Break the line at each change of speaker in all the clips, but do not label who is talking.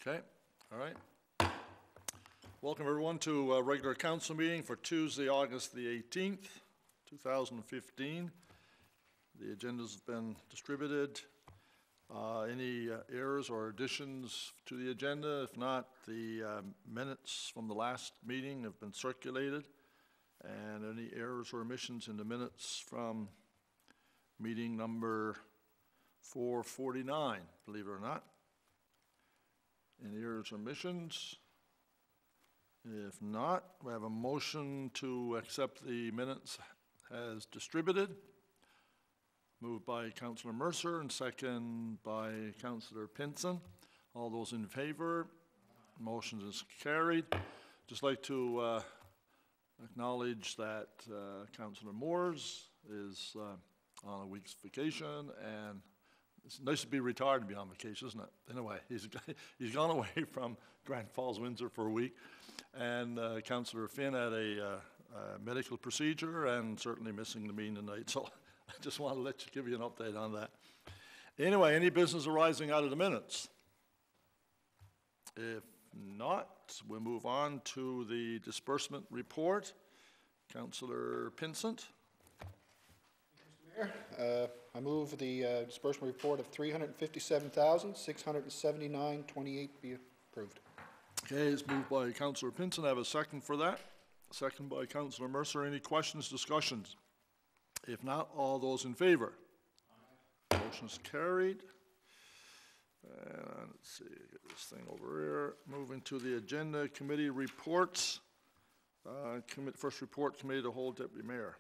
Okay, all right. Welcome everyone to a regular council meeting for Tuesday, August the 18th, 2015. The agenda's been distributed. Any errors or additions to the agenda? If not, the minutes from the last meeting have been circulated. And any errors or omissions in the minutes from meeting number 449, believe it or not. Any errors or omissions? If not, we have a motion to accept the minutes as distributed. Moved by Councillor Mercer and second by Councillor Pinson. All those in favor? Motion is carried. Just like to acknowledge that Councillor Moores is on a week's vacation, and it's nice to be retired and be on vacation, isn't it? Anyway, he's gone away from Grand Falls-Windsor for a week, and Councillor Finn had a medical procedure and certainly missing the meeting tonight, so I just want to give you an update on that. Anyway, any business arising out of the minutes? If not, we'll move on to the disbursement report. Councillor Pinsent.
Mr. Mayor, I move the disbursement report of $357,679.28 be approved.
Okay, it's moved by Councillor Pinsent. I have a second for that. Second by Councillor Mercer. Any questions, discussions? If not, all those in favor? Motion is carried. And let's see, get this thing over here. Moving to the agenda, committee reports. First report, committee to hold, Deputy Mayor.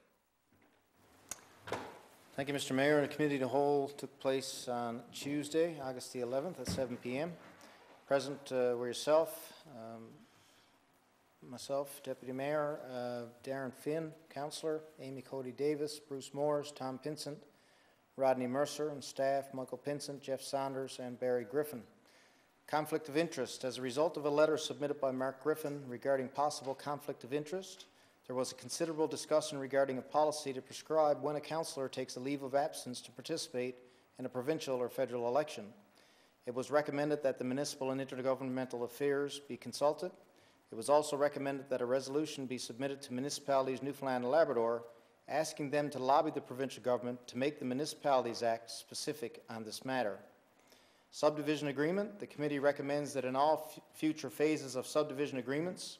Thank you, Mr. Mayor. The committee to hold took place on Tuesday, August the 11th at 7 p.m. Present were yourself, myself, Deputy Mayor, Darren Finn, Councillor, Amy Cody Davis, Bruce Moores, Tom Pinsent, Rodney Mercer, and staff, Michael Pinsent, Jeff Saunders, and Barry Griffin. Conflict of interest. As a result of a letter submitted by Mark Griffin regarding possible conflict of interest, there was a considerable discussion regarding a policy to prescribe when a councillor takes a leave of absence to participate in a provincial or federal election. It was recommended that the Municipal and Intergovernmental Affairs be consulted. It was also recommended that a resolution be submitted to municipalities Newfoundland and Labrador asking them to lobby the provincial government to make the Municipalities Act specific on this matter. Subdivision agreement. The committee recommends that in all future phases of subdivision agreements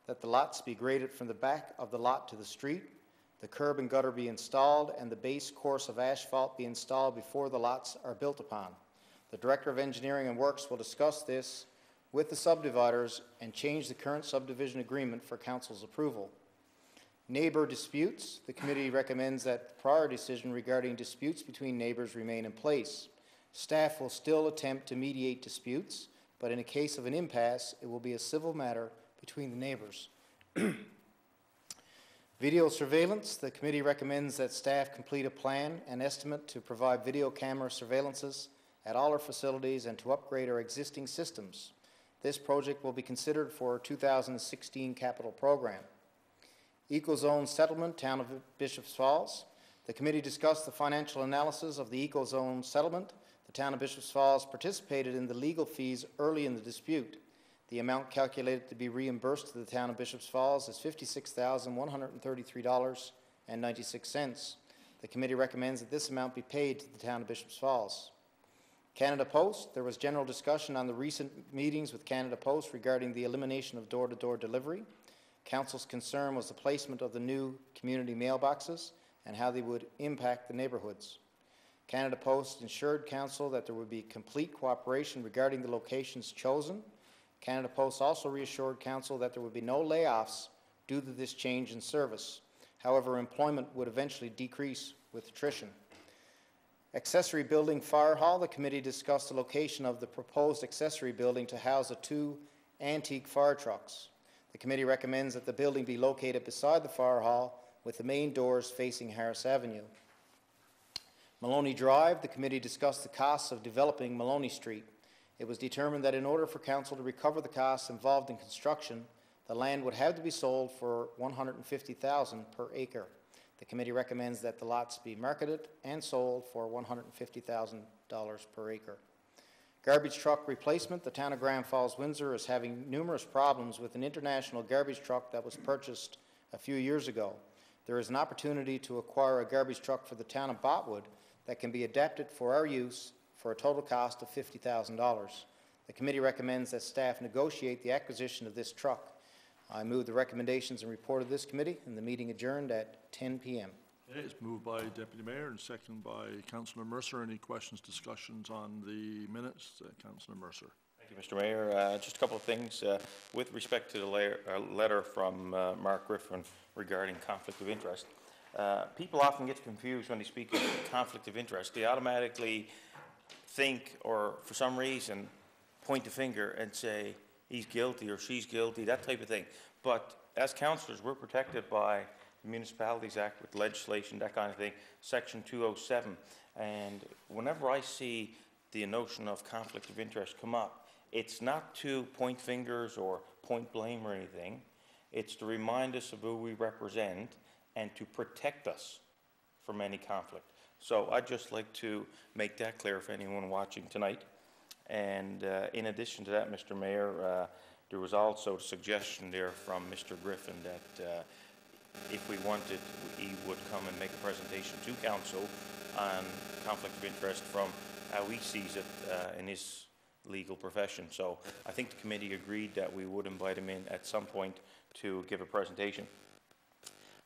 that the lots be graded from the back of the lot to the street, the curb and gutter be installed, and the base course of asphalt be installed before the lots are built upon. The Director of Engineering and Works will discuss this with the subdividers and change the current subdivision agreement for Council's approval. Neighbor disputes. The committee recommends that the prior decision regarding disputes between neighbors remain in place. Staff will still attempt to mediate disputes, but in a case of an impasse, it will be a civil matter between the neighbors. Video surveillance. The committee recommends that staff complete a plan and estimate to provide video camera surveillances at all our facilities and to upgrade our existing systems. This project will be considered for our 2016 capital program. Eco-zone settlement, Town of Bishops Falls. The committee discussed the financial analysis of the eco-zone settlement. The Town of Bishops Falls participated in the legal fees early in the dispute. The amount calculated to be reimbursed to the Town of Bishops Falls is $56,133.96. The committee recommends that this amount be paid to the Town of Bishops Falls. Canada Post. There was general discussion on the recent meetings with Canada Post regarding the elimination of door-to-door delivery. Council's concern was the placement of the new community mailboxes and how they would impact the neighbourhoods. Canada Post assured Council that there would be complete cooperation regarding the locations chosen. Canada Post also reassured Council that there would be no layoffs due to this change in service. However, employment would eventually decrease with attrition. Accessory building fire hall. The committee discussed the location of the proposed accessory building to house the 2 antique fire trucks. The committee recommends that the building be located beside the fire hall with the main doors facing Harris Avenue. Maloney Drive. The committee discussed the costs of developing Maloney Street. It was determined that in order for Council to recover the costs involved in construction, the land would have to be sold for $150,000 per acre. The committee recommends that the lots be marketed and sold for $150,000 per acre. Garbage truck replacement. The town of Grand Falls, Windsor is having numerous problems with an international garbage truck that was purchased a few years ago. There is an opportunity to acquire a garbage truck for the town of Botwood that can be adapted for our use for a total cost of $50,000. The committee recommends that staff negotiate the acquisition of this truck. I move the recommendations and report of this committee, and the meeting adjourned at 10 p.m.
Okay, it's moved by Deputy Mayor and seconded by Councillor Mercer. Any questions, discussions on the minutes? Councillor Mercer.
Thank you, Mr. Mayor. Just a couple of things. With respect to the letter from Mark Griffin regarding conflict of interest, people often get confused when they speak of conflict of interest. They automatically think, or for some reason, point the finger and say, he's guilty or she's guilty, that type of thing. But as councillors, we're protected by the Municipalities Act with legislation, that kind of thing, Section 207. And whenever I see the notion of conflict of interest come up, it's not to point fingers or point blame or anything. It's to remind us of who we represent and to protect us from any conflict. So I'd just like to make that clear for anyone watching tonight. And in addition to that, Mr. Mayor, there was also a suggestion there from Mr. Griffin that if we wanted, he would come and make a presentation to council on conflict of interest from how he sees it in his legal profession. So I think the committee agreed that we would invite him in at some point to give a presentation.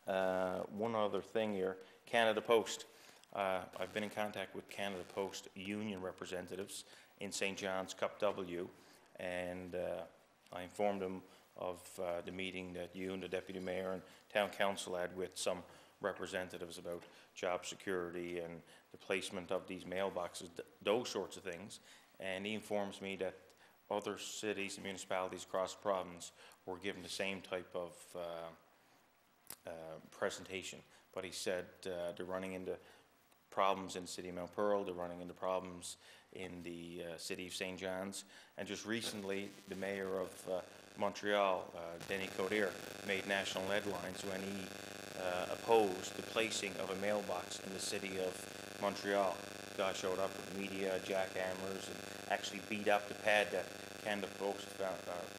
One other thing here, Canada Post. I've been in contact with Canada Post union representatives in St. John's Cup W, and I informed them of the meeting that you and the Deputy Mayor and Town Council had with some representatives about job security and the placement of these mailboxes, those sorts of things. And he informs me that other cities and municipalities across the province were given the same type of presentation. But he said they're running into problems in the city of Mount Pearl, they're running into problems in the city of St. John's, and just recently the mayor of Montreal, Denis Coderre, made national headlines when he opposed the placing of a mailbox in the city of Montreal. Guy showed up with media, jackhammers, and actually beat up the pad that Canada Post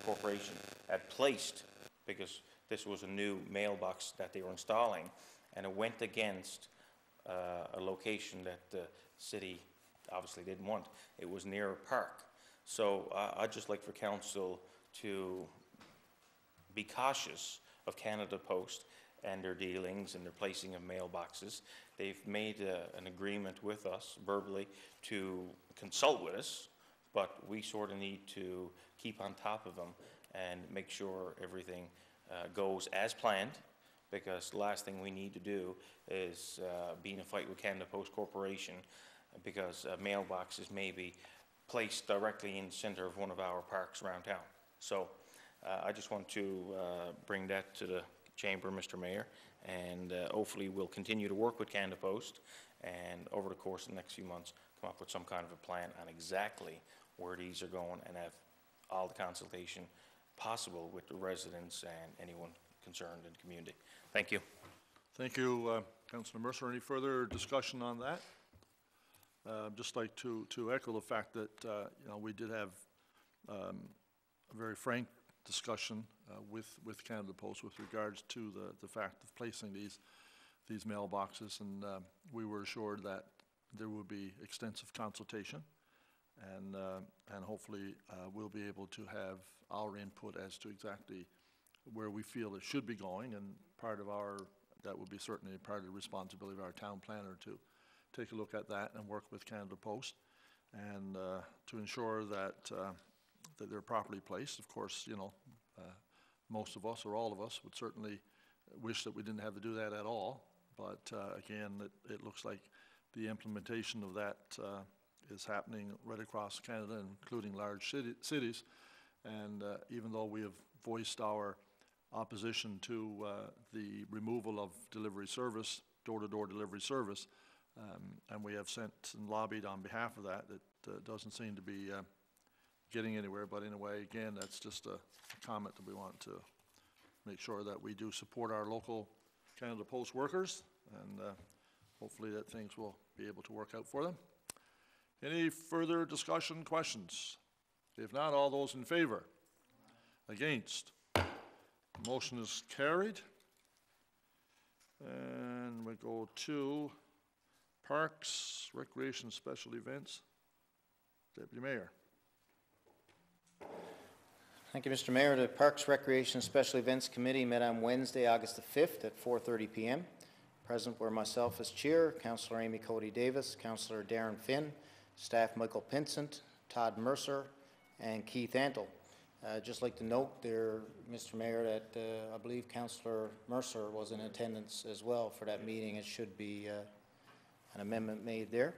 Corporation had placed, because this was a new mailbox that they were installing, and it went against a location that the city obviously didn't want. It was near a park. So I'd just like for council to be cautious of Canada Post and their dealings and their placing of mailboxes. They've made an agreement with us verbally to consult with us, but we sort of need to keep on top of them and make sure everything goes as planned, because the last thing we need to do is be in a fight with Canada Post Corporation because mailboxes may be placed directly in the center of one of our parks around town. So I just want to bring that to the chamber, Mr. Mayor, and hopefully we'll continue to work with Canada Post and over the course of the next few months come up with some kind of a plan on exactly where these are going and have all the consultation possible with the residents and anyone concerned in the community. Thank you.
Thank you, Councillor Mercer. Any further discussion on that? I'd just like to echo the fact that you know, we did have a very frank discussion with Canada Post with regards to the fact of placing these mailboxes, and we were assured that there would be extensive consultation, and hopefully we'll be able to have our input as to exactly where we feel it should be going, and that would be certainly part of the responsibility of our town planner to take a look at that and work with Canada Post and to ensure that that they're properly placed. Of course, you know, most of us or all of us would certainly wish that we didn't have to do that at all, but again, it looks like the implementation of that is happening right across Canada, including large cities, and even though we have voiced our opposition to the removal of delivery service, door-to-door delivery service, and we have sent and lobbied on behalf of that. It doesn't seem to be getting anywhere, but in a way, again, that's just a comment that we want to make sure that we do support our local Canada Post workers, and hopefully that things will be able to work out for them. Any further discussion, questions? If not, all those in favor? Against? Motion is carried. And we go to Parks, Recreation, Special Events. Deputy Mayor.
Thank you, Mr. Mayor. The Parks, Recreation, and Special Events Committee met on Wednesday, August the 5th at 4:30 p.m. Present were myself as chair, Councillor Amy Cody Davis, Councillor Darren Finn, staff Michael Pinsent, Todd Mercer, and Keith Antle. Just like to note there, Mr. Mayor, that I believe Councillor Mercer was in attendance as well for that meeting. It should be an amendment made there.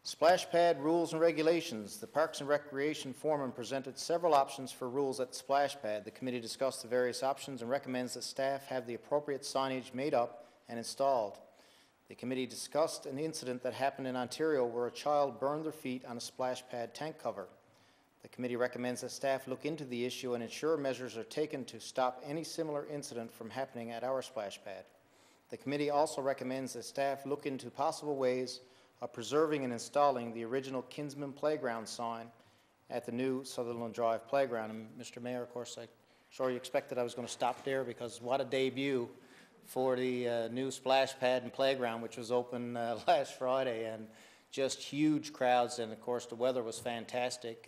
Splash pad rules and regulations. The Parks and Recreation Foreman presented several options for rules at the splash pad. The committee discussed the various options and recommends that staff have the appropriate signage made up and installed. The committee discussed an incident that happened in Ontario where a child burned their feet on a splash pad tank cover. The committee recommends that staff look into the issue and ensure measures are taken to stop any similar incident from happening at our splash pad. The committee also recommends that staff look into possible ways of preserving and installing the original Kinsman Playground sign at the new Sutherland Drive Playground. And Mr. Mayor, of course, I'm sure you expected I was going to stop there because what a debut for the new splash pad and playground, which was open last Friday, and just huge crowds. And of course, the weather was fantastic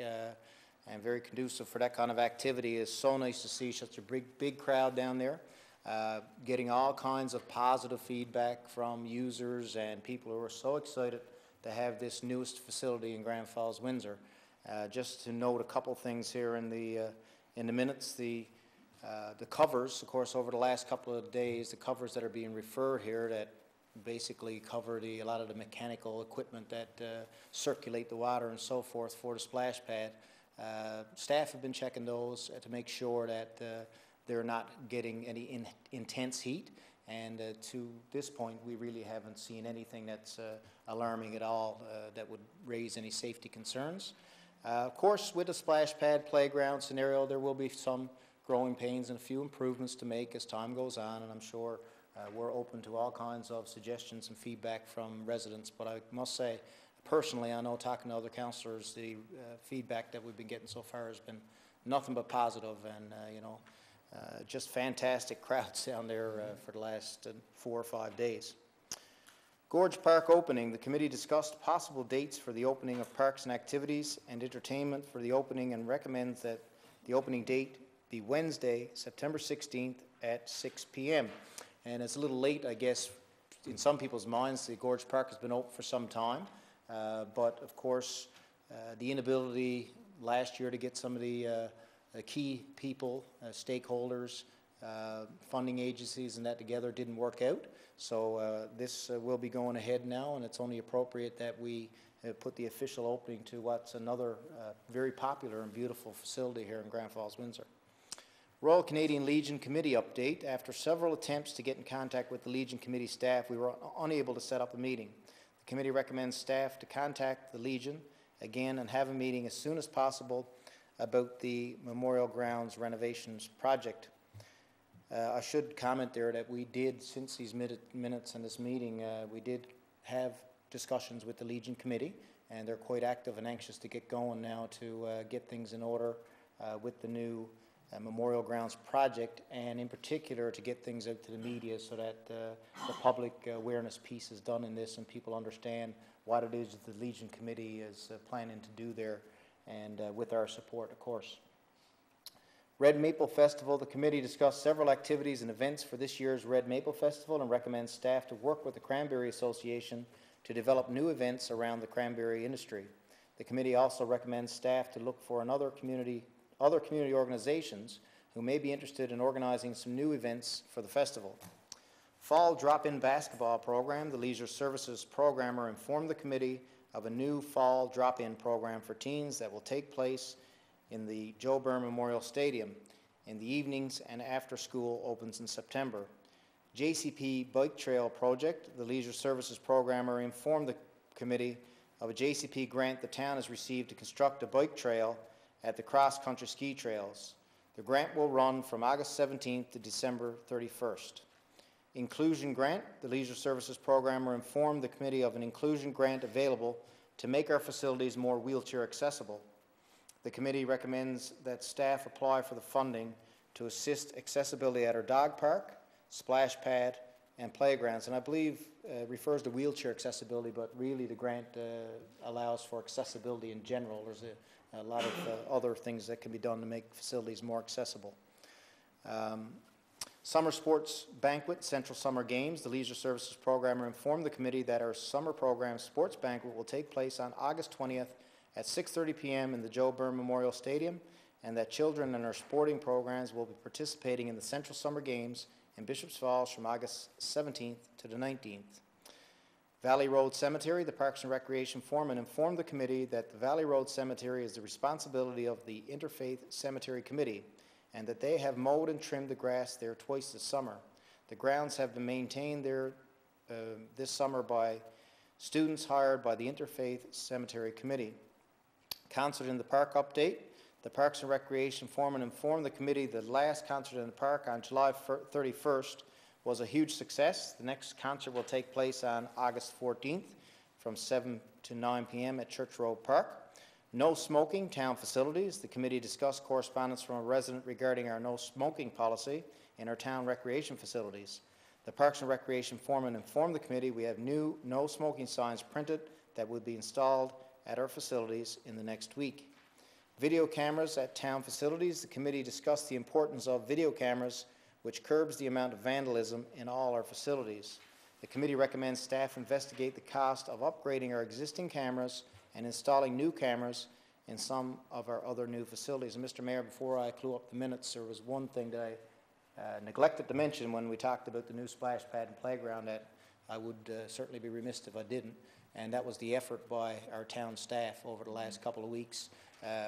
and very conducive for that kind of activity. It's so nice to see such a big crowd down there. Getting all kinds of positive feedback from users and people who are so excited to have this newest facility in Grand Falls-Windsor. Just to note a couple things here in the minutes, the covers, of course, over the last couple of days, the covers that are being referred here that basically cover a lot of the mechanical equipment that circulate the water and so forth for the splash pad. Staff have been checking those to make sure that they're not getting any intense heat, and to this point we really haven't seen anything that's alarming at all that would raise any safety concerns. Of course, with the splash pad playground scenario, there will be some growing pains and a few improvements to make as time goes on, and I'm sure we're open to all kinds of suggestions and feedback from residents. But I must say, personally, I know talking to other councillors, the feedback that we've been getting so far has been nothing but positive, and just fantastic crowds down there for the last 4 or 5 days. Gorge Park opening. The committee discussed possible dates for the opening of parks and activities and entertainment for the opening and recommends that the opening date be Wednesday, September 16th at 6 p.m. And it's a little late, I guess, in some people's minds. The Gorge Park has been open for some time, but of course the inability last year to get some of the key people, stakeholders, funding agencies and that together didn't work out. So this will be going ahead now, and it's only appropriate that we put the official opening to what's another very popular and beautiful facility here in Grand Falls-Windsor. Royal Canadian Legion Committee update. After several attempts to get in contact with the Legion Committee staff, we were unable to set up a meeting. The committee recommends staff to contact the Legion again and have a meeting as soon as possible about the Memorial Grounds renovations project. I should comment there that we did, since these minutes in this meeting, we did have discussions with the Legion Committee, and they're quite active and anxious to get going now to get things in order with the new Memorial Grounds project, and in particular to get things out to the media so that the public awareness piece is done in this and people understand what it is that the Legion Committee is planning to do there, and with our support, of course. Red Maple Festival. The committee discussed several activities and events for this year's Red Maple Festival and recommends staff to work with the Cranberry Association to develop new events around the cranberry industry. The committee also recommends staff to look for other community organizations who may be interested in organizing some new events for the festival. Fall drop-in basketball program. The Leisure Services programmer informed the committee of a new fall drop-in program for teens that will take place in the Joe Byrne Memorial Stadium in the evenings and after school opens in September. JCP Bike Trail Project. The Leisure Services programmer informed the committee of a JCP grant the town has received to construct a bike trail at the cross-country ski trails. The grant will run from August 17th to December 31st. Inclusion grant. The Leisure Services programmer informed the committee of an inclusion grant available to make our facilities more wheelchair accessible. The committee recommends that staff apply for the funding to assist accessibility at our dog park, splash pad, and playgrounds. And I believe refers to wheelchair accessibility, but really the grant allows for accessibility in general. There's a lot of other things that can be done to make facilities more accessible. Summer sports banquet, Central Summer Games. The Leisure Services Programmer informed the committee that our summer program sports banquet will take place on August 20th at 6:30 p.m. in the Joe Byrne Memorial Stadium, and that children in our sporting programs will be participating in the Central Summer Games in Bishops Falls from August 17th to the 19th. Valley Road Cemetery, the Parks and Recreation Foreman informed the committee that the Valley Road Cemetery is the responsibility of the Interfaith Cemetery Committee, and that they have mowed and trimmed the grass there twice this summer. The grounds have been maintained there this summer by students hired by the Interfaith Cemetery Committee. Concert in the Park update. The Parks and Recreation Foreman informed the committee that the last concert in the park on July 31st was a huge success. The next concert will take place on August 14th from 7 to 9 p.m. at Church Road Park. No smoking, town facilities. The committee discussed correspondence from a resident regarding our no smoking policy in our town recreation facilities. The Parks and Recreation Foreman informed the committee we have new no smoking signs printed that will be installed at our facilities in the next week. Video cameras at town facilities. The committee discussed the importance of video cameras, which curbs the amount of vandalism in all our facilities. The committee recommends staff investigate the cost of upgrading our existing cameras and installing new cameras in some of our other new facilities. And Mr. Mayor, before I clue up the minutes, there was one thing that I neglected to mention when we talked about the new splash pad and playground that I would certainly be remiss if I didn't, and that was the effort by our town staff over the last couple of weeks.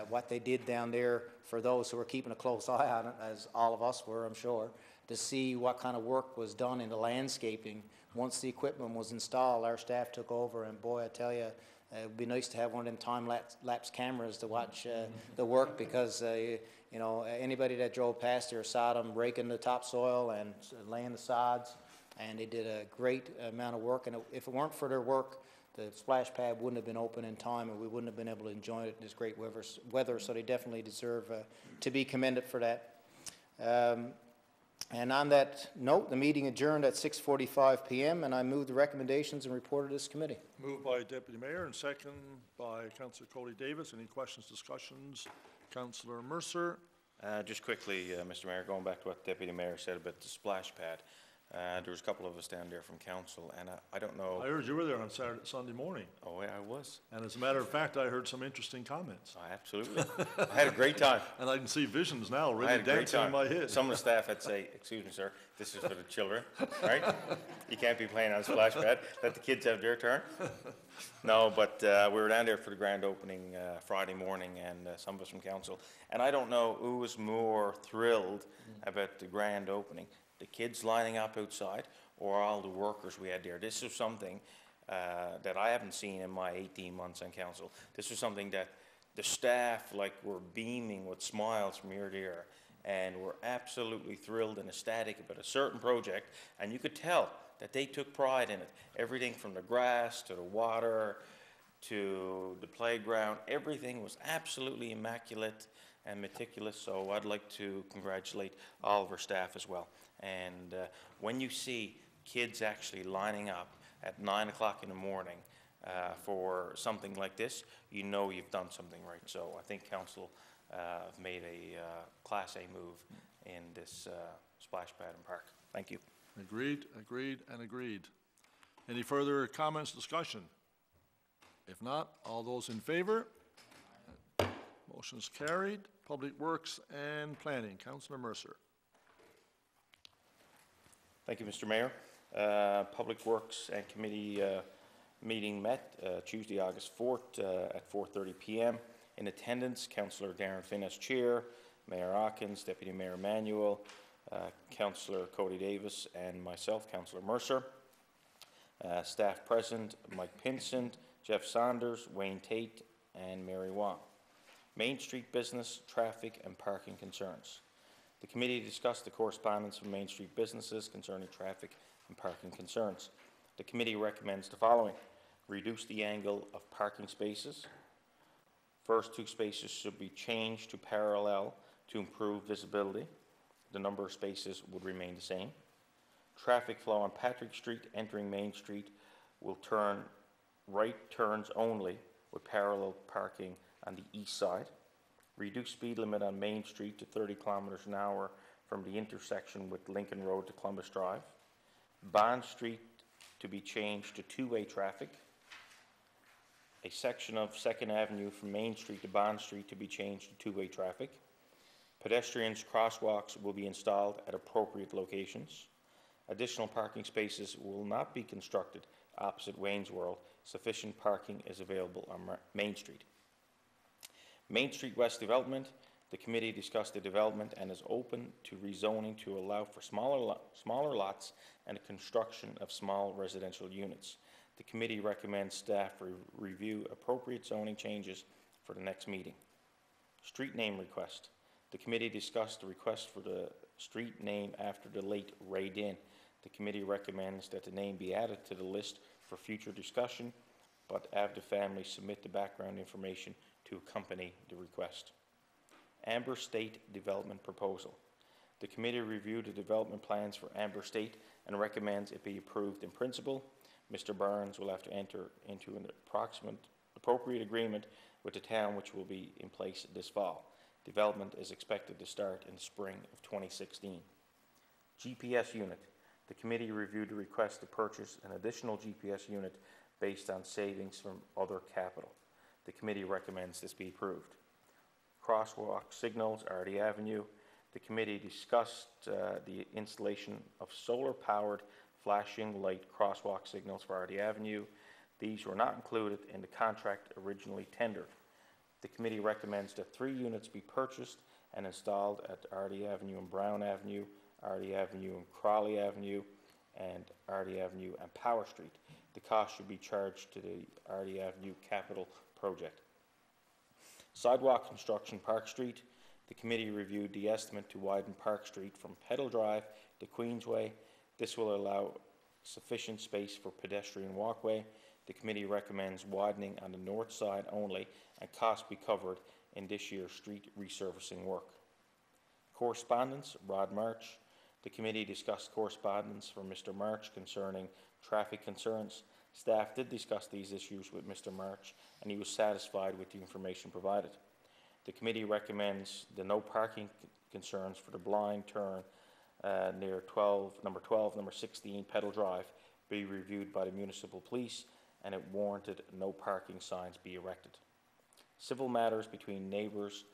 What they did down there, for those who were keeping a close eye on it, as all of us were, I'm sure, to see what kind of work was done in the landscaping. Once the equipment was installed, our staff took over, and boy, I tell you, it would be nice to have one of them time-lapse cameras to watch the work, because you know, anybody that drove past there saw them raking the topsoil and laying the sods, and they did a great amount of work. And if it weren't for their work, the splash pad wouldn't have been open in time, and we wouldn't have been able to enjoy it in this great weather. So they definitely deserve to be commended for that. And on that note, the meeting adjourned at 6:45 p.m. and I move the recommendations and report of this committee.
Moved by Deputy Mayor and second by Councillor Cody Davis. Any questions, discussions? Councillor Mercer.
Just quickly, Mr. Mayor, going back to what Deputy Mayor said about the splash pad. There was a couple of us down there from council, and I don't know.
I heard you were there on Sunday morning.
Oh, yeah, I was.
And as a matter of fact, I heard some interesting comments.
Absolutely. I had a great time.
And I can see visions now
I
really
had a great
dancing in
time.
my head.
Some of the staff had say, "Excuse me, sir, this is for the children, right? You can't be playing on a splash pad. Let the kids have their turn." No, but we were down there for the grand opening Friday morning, and some of us from council. And I don't know who was more thrilled about the grand opening, the kids lining up outside or all the workers we had there. This was something that I haven't seen in my 18 months on council. This was something that the staff were beaming with smiles from ear to ear, and were absolutely thrilled and ecstatic about a certain project, and you could tell that they took pride in it. Everything from the grass to the water to the playground, everything was absolutely immaculate and meticulous. So I'd like to congratulate all of our staff as well. And when you see kids actually lining up at 9 o'clock in the morning for something like this, you know you've done something right. So I think council made a Class A move in this splash pad and park. Thank you.
Agreed, agreed, and agreed. Any further comments, discussion? If not, all those in favor? Motion's carried. Public Works and Planning, Councillor Mercer.
Thank you, Mr. Mayor. Public Works and Committee meeting met Tuesday, August 4th at 4:30 p.m. In attendance, Councillor Darren Finn as Chair, Mayor Hawkins, Deputy Mayor Emanuel, Councillor Cody Davis, and myself, Councillor Mercer. Staff present, Mike Pinsent, Jeff Saunders, Wayne Tate, and Mary Wong. Main Street business, traffic, and parking concerns. The committee discussed the correspondence from Main Street businesses concerning traffic and parking concerns. The committee recommends the following. reduce the angle of parking spaces. First 2 spaces should be changed to parallel to improve visibility. The number of spaces would remain the same. Traffic flow on Patrick Street entering Main Street will turn right turns only with parallel parking on the east side. Reduce speed limit on Main Street to 30 kilometers an hour from the intersection with Lincoln Road to Columbus Drive. Bond Street to be changed to 2-way traffic. A section of 2nd Avenue from Main Street to Bond Street to be changed to 2-way traffic. Pedestrians crosswalks will be installed at appropriate locations. Additional parking spaces will not be constructed opposite Wayne's World. Sufficient parking is available on Main Street. Main Street West development. The committee discussed the development and is open to rezoning to allow for smaller lots and the construction of small residential units. The committee recommends staff review appropriate zoning changes for the next meeting. Street name request. The committee discussed the request for the street name after the late Ray Dinn. The committee recommends that the name be added to the list for future discussion, but have the family submit the background information to accompany the request. Amber State Development Proposal. The committee reviewed the development plans for Amber State and recommends it be approved in principle. Mr. Barnes will have to enter into an appropriate agreement with the town, which will be in place this fall. Development is expected to start in the spring of 2016. GPS unit. The committee reviewed the request to purchase an additional GPS unit based on savings from other capital. The committee recommends this be approved. Crosswalk signals, Ardee Avenue. The committee discussed the installation of solar-powered flashing light crosswalk signals for Ardee Avenue. These were not included in the contract originally tendered. The committee recommends that 3 units be purchased and installed at Ardee Avenue and Brown Avenue, Ardee Avenue and Crawley Avenue, and Ardee Avenue and Power Street. The cost should be charged to the Ardee Avenue capital project. Sidewalk construction, Park Street. The committee reviewed the estimate to widen Park Street from Peddle Drive to Queensway. This will allow sufficient space for pedestrian walkway. The committee recommends widening on the north side only and costs be covered in this year's street resurfacing work. Correspondence, Rod March. The committee discussed correspondence from Mr. March concerning traffic concerns. Staff did discuss these issues with Mr. March and he was satisfied with the information provided. The committee recommends the no parking concerns for the blind turn near number 12, number 16 Peddle Drive be reviewed by the municipal police and it warranted no parking signs be erected. Civil matters between neighbors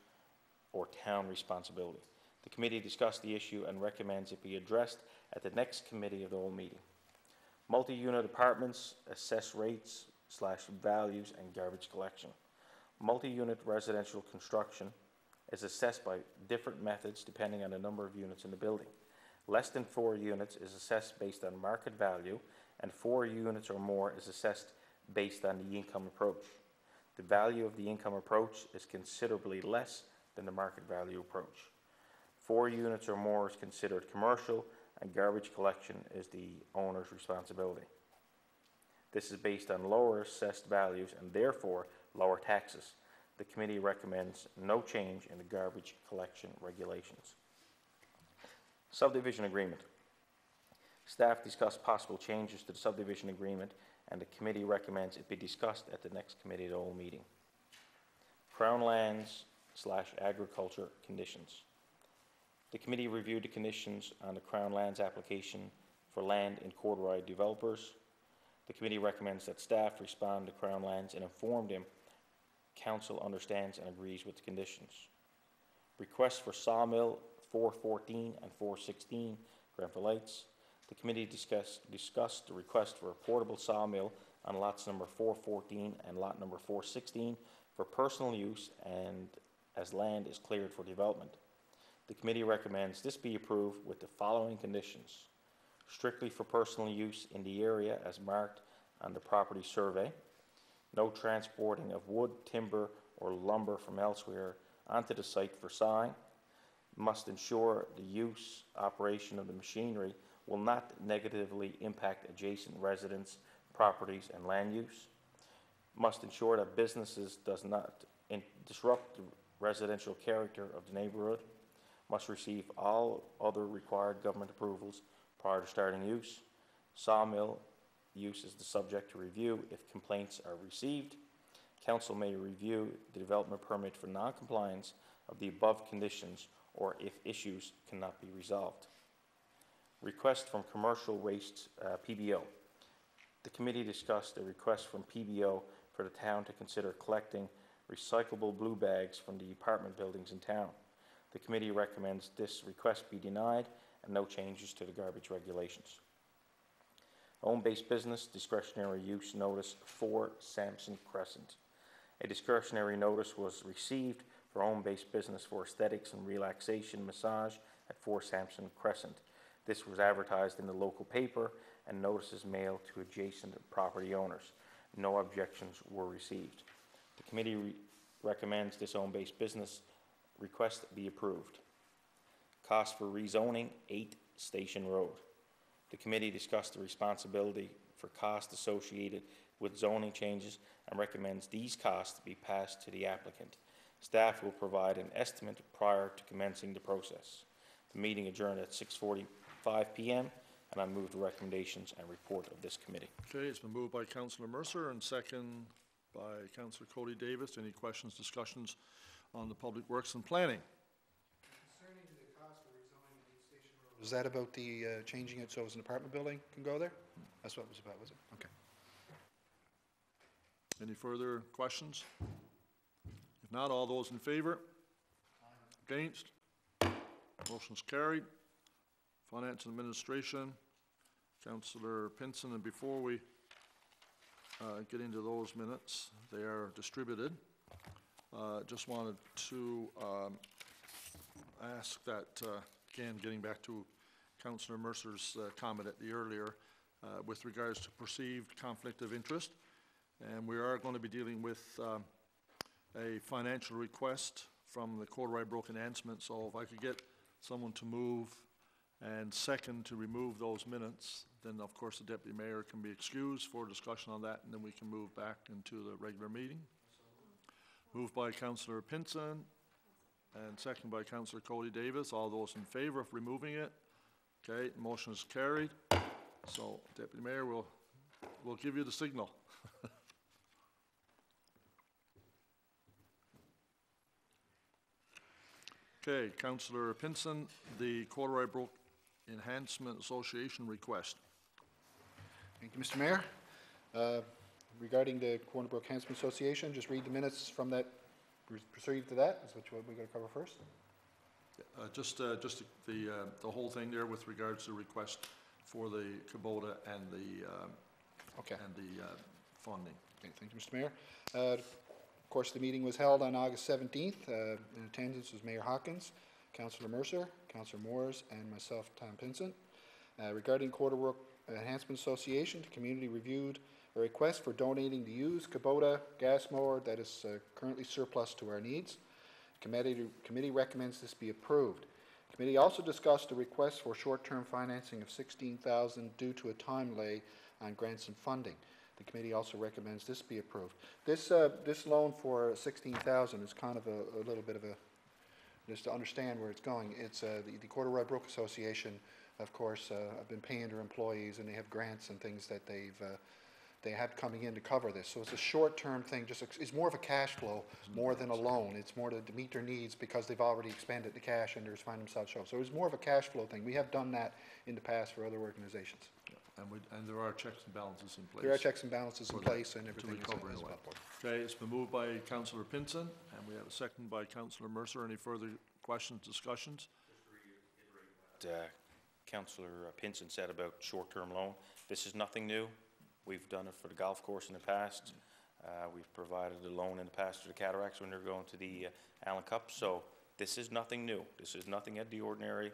or town responsibility. The committee discussed the issue and recommends it be addressed at the next committee of the whole meeting. Multi-unit apartments, assess rates / values and garbage collection. Multi-unit residential construction is assessed by different methods depending on the number of units in the building. Less than 4 units is assessed based on market value, and 4 units or more is assessed based on the income approach. The value of the income approach is considerably less than the market value approach. 4 units or more is considered commercial, and garbage collection is the owner's responsibility. This is based on lower assessed values and therefore lower taxes. The committee recommends no change in the garbage collection regulations. Subdivision agreement. Staff discussed possible changes to the subdivision agreement and the committee recommends it be discussed at the next committee of the whole meeting. Crown lands / agriculture conditions. The committee reviewed the conditions on the Crown lands application for land in Corduroy developers. The committee recommends that staff respond to Crown lands and inform them council understands and agrees with the conditions. Requests for sawmill 414 and 416 Grenfell Heights. The committee discussed the request for a portable sawmill on lots number 414 and lot number 416 for personal use and as land is cleared for development. The committee recommends this be approved with the following conditions. Strictly for personal use in the area as marked on the property survey. No transporting of wood, timber, or lumber from elsewhere onto the site for sawing. Must ensure the use, operation of the machinery will not negatively impact adjacent residents, properties, and land use. must ensure that businesses does not disrupt the residential character of the neighborhood, must receive all other required government approvals prior to starting use. Sawmill use is the subject to review if complaints are received. Council may review the development permit for non-compliance of the above conditions or if issues cannot be resolved. Request from Commercial Waste PBO. The committee discussed a request from PBO for the town to consider collecting recyclable blue bags from the apartment buildings in town. The committee recommends this request be denied and no changes to the garbage regulations. Home-based business discretionary use notice for Sampson Crescent. A discretionary notice was received for home-based business for aesthetics and relaxation massage at 4 Sampson Crescent. This was advertised in the local paper and notices mailed to adjacent property owners. No objections were received. The committee recommends this home-based business request be approved. Cost for rezoning 8 Station Road. The committee discussed the responsibility for costs associated with zoning changes and recommends these costs be passed to the applicant. Staff will provide an estimate prior to commencing the process. The meeting adjourned at 6:45 p.m. and I move the recommendations and report of this committee.
Okay, it's been moved by Councillor Mercer and second by Councillor Cody Davis. Any questions, discussions on the Public Works and Planning?
Concerning the cost of rezoning of East Station Road. Was that about the changing it so it was an apartment building can go there? That's what it was about, was it? Okay.
Any further questions? If not, all those in favor? Against? Motion's carried. Finance and Administration, Councillor Pinson, and before we get into those minutes, they are distributed. Just wanted to ask that, again, getting back to Councillor Mercer's comment at the earlier, with regards to perceived conflict of interest, and we are going to be dealing with a financial request from the Corduroy Brook Enhancement, so if I could get someone to move and second to remove those minutes, then of course the Deputy Mayor can be excused for discussion on that, and then we can move back into the regular meeting. Moved by Councillor Pinson and second by Councillor Cody Davis. All those in favor of removing it? Okay, motion is carried. So Deputy Mayor will give you the signal. Okay, Councillor Pinson, the Corduroy Brook Enhancement Association request.
Thank you, Mr. Mayor. Regarding the Corner Brook Enhancement Association, just read the minutes from that, proceed to that, is what we're going to cover first.
Just the whole thing there with regards to request for the Kubota and the
Okay.
and the funding.
Okay, thank you, Mr. Mayor. Of course, the meeting was held on August 17th. In attendance was Mayor Hawkins, Councillor Mercer, Councillor Moores, and myself, Tom Pinson. Regarding Corduroy Enhancement Association, the community reviewed a request for donating the used Kubota gas mower that is currently surplus to our needs. Committee recommends this be approved. The committee also discussed a request for short-term financing of $16,000 due to a time delay on grants and funding. The committee also recommends this be approved. This loan for $16,000 is kind of a little bit of a, just to understand where it's going. It's the Corduroy Brook Association, of course, have been paying their employees, and they have grants and things that they have coming in to cover this. So it's a short-term thing. It's more of a cash flow more than a loan. It's more to meet their needs because they've already expended the cash and they find themselves short. So it's more of a cash flow thing. We have done that in the past for other organizations.
And there are checks and balances in place.
There are checks and balances in place and everything is
recover
well.
Okay, it's been moved by Councillor Pinson, and we have a second by Councillor Mercer. Any further questions, discussions?
Just to reiterate what Councillor Pinson said about short-term loan. This is nothing new. We've done it for the golf course in the past. We've provided a loan in the past for the Cataracts when they're going to the Allen Cup. So this is nothing new. This is nothing out of the ordinary.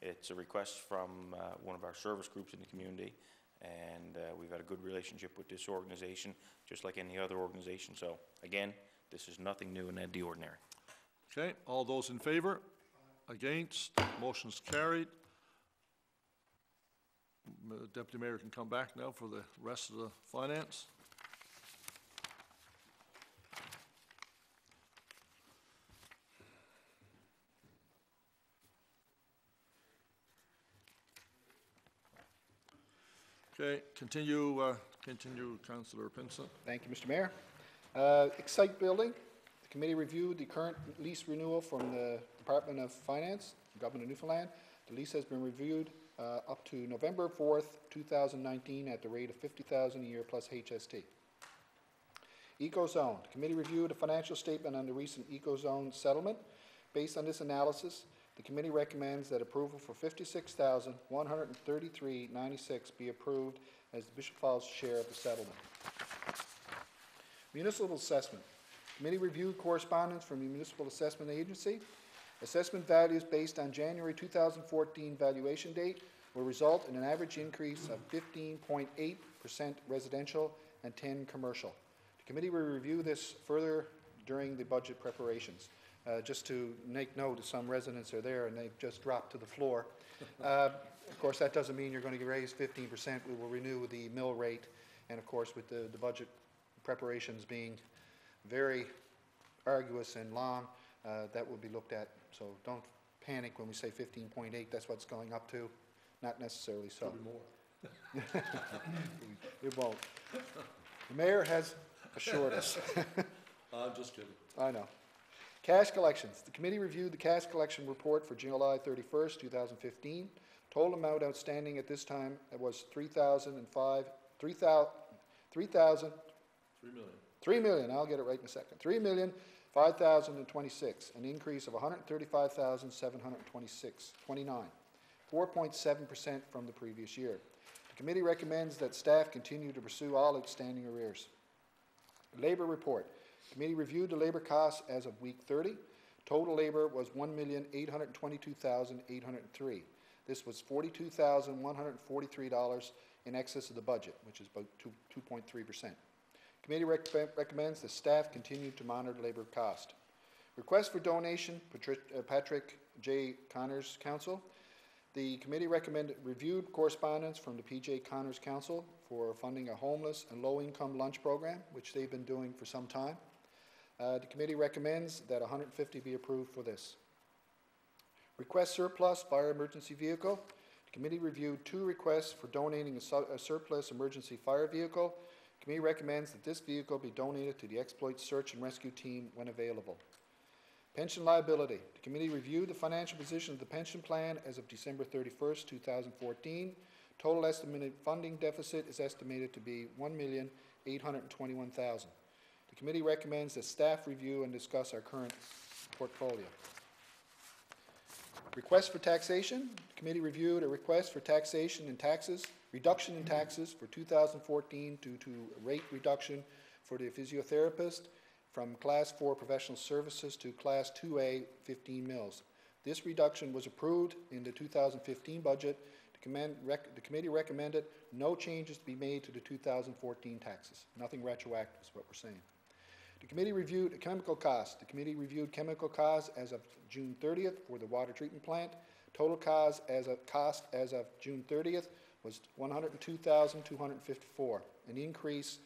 It's a request from one of our service groups in the community, and we've had a good relationship with this organization, just like any other organization. So again, this is nothing new and out of the ordinary.
Okay, all those in favor? Against? Motion's carried. Deputy Mayor can come back now for the rest of the finance. Okay, continue, Councillor Pinson.
Thank you, Mr. Mayor. Excite Building, the committee reviewed the current lease renewal from the Department of Finance, Government of Newfoundland. The lease has been reviewed up to November 4th, 2019 at the rate of $50,000 a year plus HST. EcoZone, the committee reviewed a financial statement on the recent EcoZone settlement. Based on this analysis, the committee recommends that approval for $56,133.96 be approved as the Bishop Falls share of the settlement. Municipal assessment. Committee reviewed correspondence from the Municipal Assessment Agency. Assessment values based on January 2014 valuation date will result in an average increase of 15.8% residential and 10% commercial. The committee will review this further during the budget preparations. Just to make note, some residents are there and they've just dropped to the floor. Of course, that doesn't mean you're going to raise 15%. We will renew the mill rate, and of course, with the budget preparations being very arduous and long, that will be looked at. So don't panic when we say 15.8. That's what's going up to. Not necessarily so.
Maybe more.
It won't. The mayor has assured us.
I'm just kidding.
I know. Cash collections. The committee reviewed the cash collection report for July 31st, 2015. Total amount outstanding at this time was $3 million. I'll get it right in a second. $3,005,026, an increase of $135,729, 4.7% from the previous year. The committee recommends that staff continue to pursue all outstanding arrears. Labor report. Committee reviewed the labor costs as of week 30. Total labor was $1,822,803. This was $42,143 in excess of the budget, which is about 2.3%. Committee recommends the staff continue to monitor labor cost. Request for donation, Patrick J. Connors Council. The committee reviewed correspondence from the P.J. Connors Council for funding a homeless and low-income lunch program, which they've been doing for some time. The committee recommends that $150 be approved for this. Request surplus fire emergency vehicle. The committee reviewed 2 requests for donating a surplus emergency fire vehicle. The committee recommends that this vehicle be donated to the exploit search and rescue team when available. Pension liability. The committee reviewed the financial position of the pension plan as of December 31st, 2014. Total estimated funding deficit is estimated to be $1,821,000. The committee recommends that staff review and discuss our current portfolio. Request for taxation. The committee reviewed a request for taxation and taxes, reduction in taxes for 2014 due to rate reduction for the physiotherapist from Class 4 professional services to Class 2A 15 mills. This reduction was approved in the 2015 budget. The committee recommended no changes to be made to the 2014 taxes. Nothing retroactive is what we're saying. The committee reviewed chemical costs. The committee reviewed chemical costs as of June 30th for the water treatment plant. Total cost as of June 30th was $102,254, an increase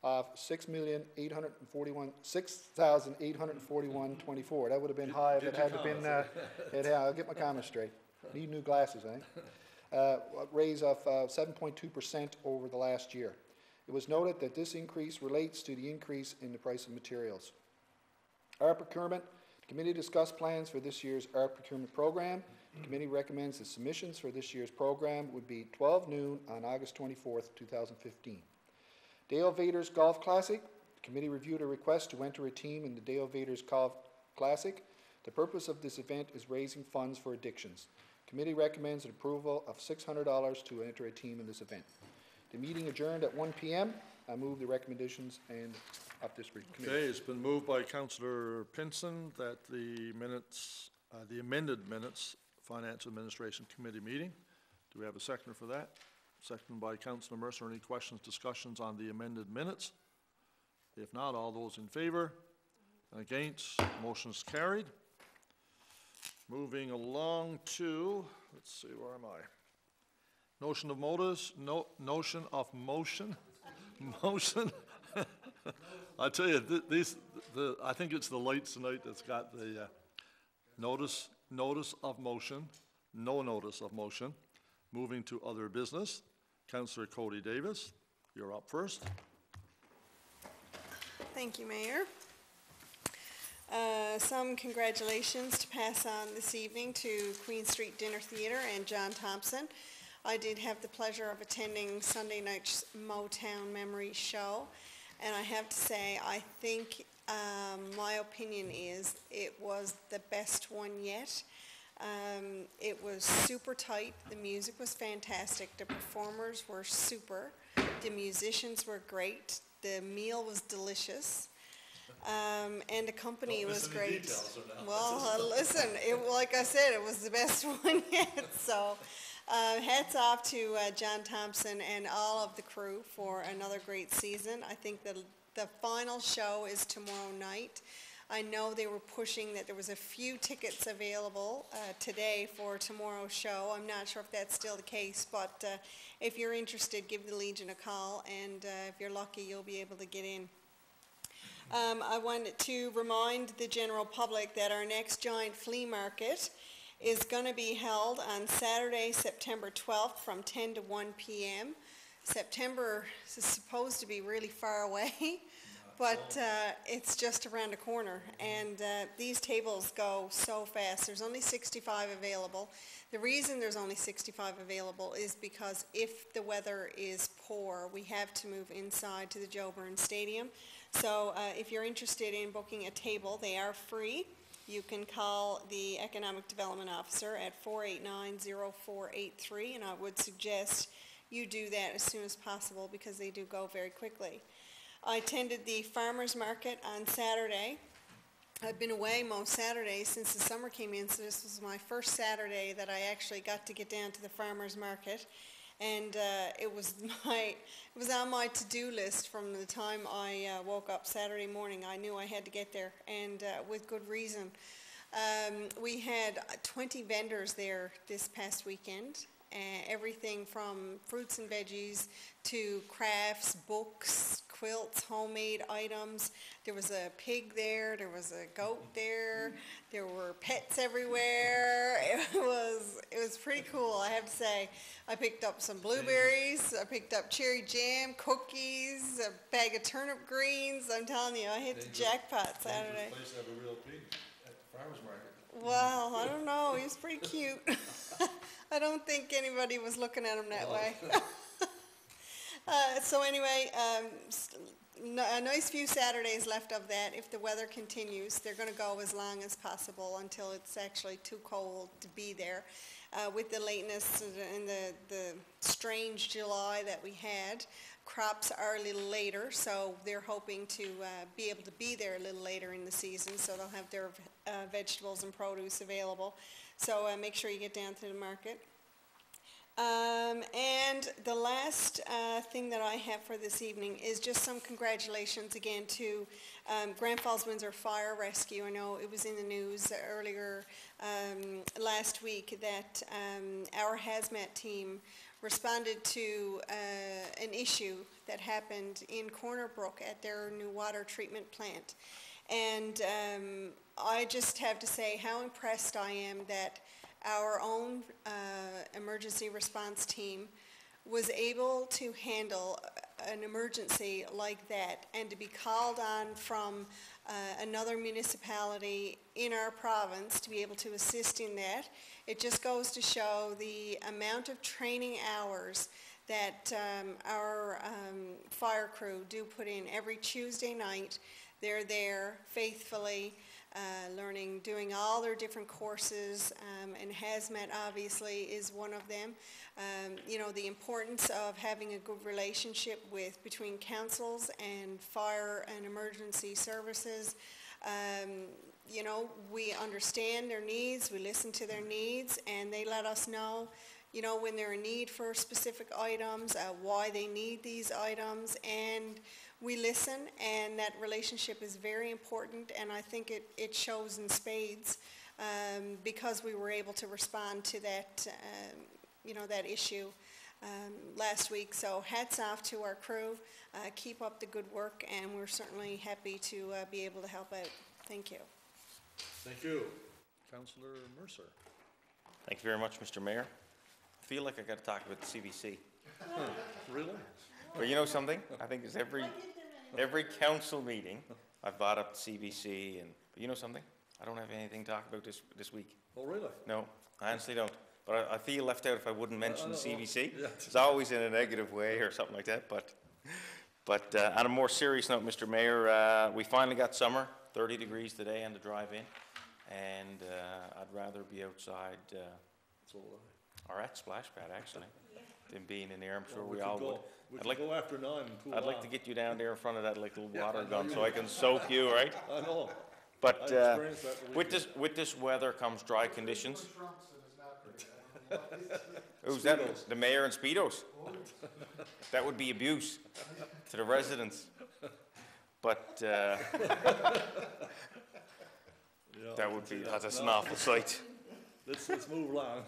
of $6,841.24. That would have been high if it had been. I'll get my comments straight. Need new glasses, eh? A raise of 7.2% over the last year. It was noted that this increase relates to the increase in the price of materials. ARP procurement. The committee discussed plans for this year's ARP procurement program. The committee recommends that submissions for this year's program would be 12 noon on August 24th, 2015. Dale Vaders Golf Classic. The committee reviewed a request to enter a team in the Dale Vaders Golf Classic. The purpose of this event is raising funds for addictions. The committee recommends an approval of $600 to enter a team in this event. The meeting adjourned at 1 p.m. I move the recommendations and up this committee.
Okay, it's been moved by Councillor Pinson that the minutes, the amended minutes, Finance Administration Committee meeting. Do we have a seconder for that? Seconded by Councillor Mercer. Any questions, discussions on the amended minutes? If not, all those in favor? Against? Motion's carried. Moving along to, let's see, where am I? Notion of motives, notion of motion, motion. I tell you, I think it's the lights tonight that's got the notice of motion, no notice of motion. Moving to other business. Councillor Cody Davis, you're up first.
Thank you, Mayor. Some congratulations to pass on this evening to Queen Street Dinner Theatre and John Thompson. I did have the pleasure of attending Sunday night's Motown Memories show, and I have to say, I think my opinion is it was the best one yet. It was super tight, the music was fantastic, the performers were super, the musicians were great, the meal was delicious, and the company was great. Well, listen, like I said, it was the best one yet, so hats off to John Thompson and all of the crew for another great season. I think the final show is tomorrow night. I know they were pushing that there was a few tickets available today for tomorrow's show. I'm not sure if that's still the case, but if you're interested, give the Legion a call, and if you're lucky, you'll be able to get in. I wanted to remind the general public that our next giant flea market is going to be held on Saturday, September 12th from 10 to 1 p.m. September is supposed to be really far away, but it's just around the corner, and these tables go so fast. There's only 65 available. The reason there's only 65 available is because if the weather is poor, we have to move inside to the Joe Byrne Stadium. So if you're interested in booking a table, they are free. You can call the Economic Development Officer at 489-0483, and I would suggest you do that as soon as possible because they do go very quickly. I attended the farmers market on Saturday. I've been away most Saturdays since the summer came in, so this was my first Saturday that I actually got to get down to the farmers market. And it was on my to-do list from the time I woke up Saturday morning. I knew I had to get there, and with good reason. We had 20 vendors there this past weekend. Everything from fruits and veggies to crafts, books, quilts, homemade items. There was a pig there, there was a goat there, there were pets everywhere. It was pretty cool, I have to say. I picked up some blueberries, I picked up cherry jam, cookies, a bag of turnip greens. I'm telling you, I hit the jackpot Saturday.
Place to have a real pig at the farmer's market.
Well, I don't know, he was pretty cute. I don't think anybody was looking at him that way. So anyway, a nice few Saturdays left of that. If the weather continues, they're going to go as long as possible until it's actually too cold to be there. With the lateness and the strange July that we had, crops are a little later, so they're hoping to be able to be there a little later in the season, so they'll have their vegetables and produce available. So make sure you get down to the market. And the last thing that I have for this evening is just some congratulations again to Grand Falls-Windsor Fire Rescue. I know it was in the news earlier last week that our hazmat team responded to an issue that happened in Corner Brook at their new water treatment plant. And I just have to say how impressed I am that our own emergency response team was able to handle an emergency like that and to be called on from another municipality in our province to be able to assist in that. It just goes to show the amount of training hours that our fire crew do put in every Tuesday night. They're there faithfully, learning, doing all their different courses, and hazmat obviously is one of them. You know, the importance of having a good relationship between councils and fire and emergency services. You know, we understand their needs, we listen to their needs, and they let us know, you know, when they're in need for specific items, why they need these items, and we listen, and that relationship is very important, and I think it shows in spades because we were able to respond to that, you know, that issue last week. So hats off to our crew. Keep up the good work, and we're certainly happy to be able to help out. Thank you.
Thank you. Councillor Mercer.
Thank you very much, Mr. Mayor. I feel like I got to talk about the CVC.
Really?
But you know something? I think it's every council meeting, I've brought up CBC, and but you know something? I don't have anything to talk about this week.
Oh, really?
No, I honestly don't. But I feel left out if I wouldn't mention the CBC.
Yeah.
It's always in a negative way or something like that. But on a more serious note, Mr. Mayor, we finally got summer, 30 degrees today on the drive-in, and I'd rather be outside or at splash pad actually than being in there. I'm sure we all would.
We could go after 9 and cool
I'd like
off.
to get you down there in front of that little water gun so I can soak you, right?
I know.
But
I experienced that the
with this weather comes dry conditions. Who's that? The mayor in Speedos? That would be abuse to the residents. But
Yeah,
that would be, that's an awful sight.
Let's move along.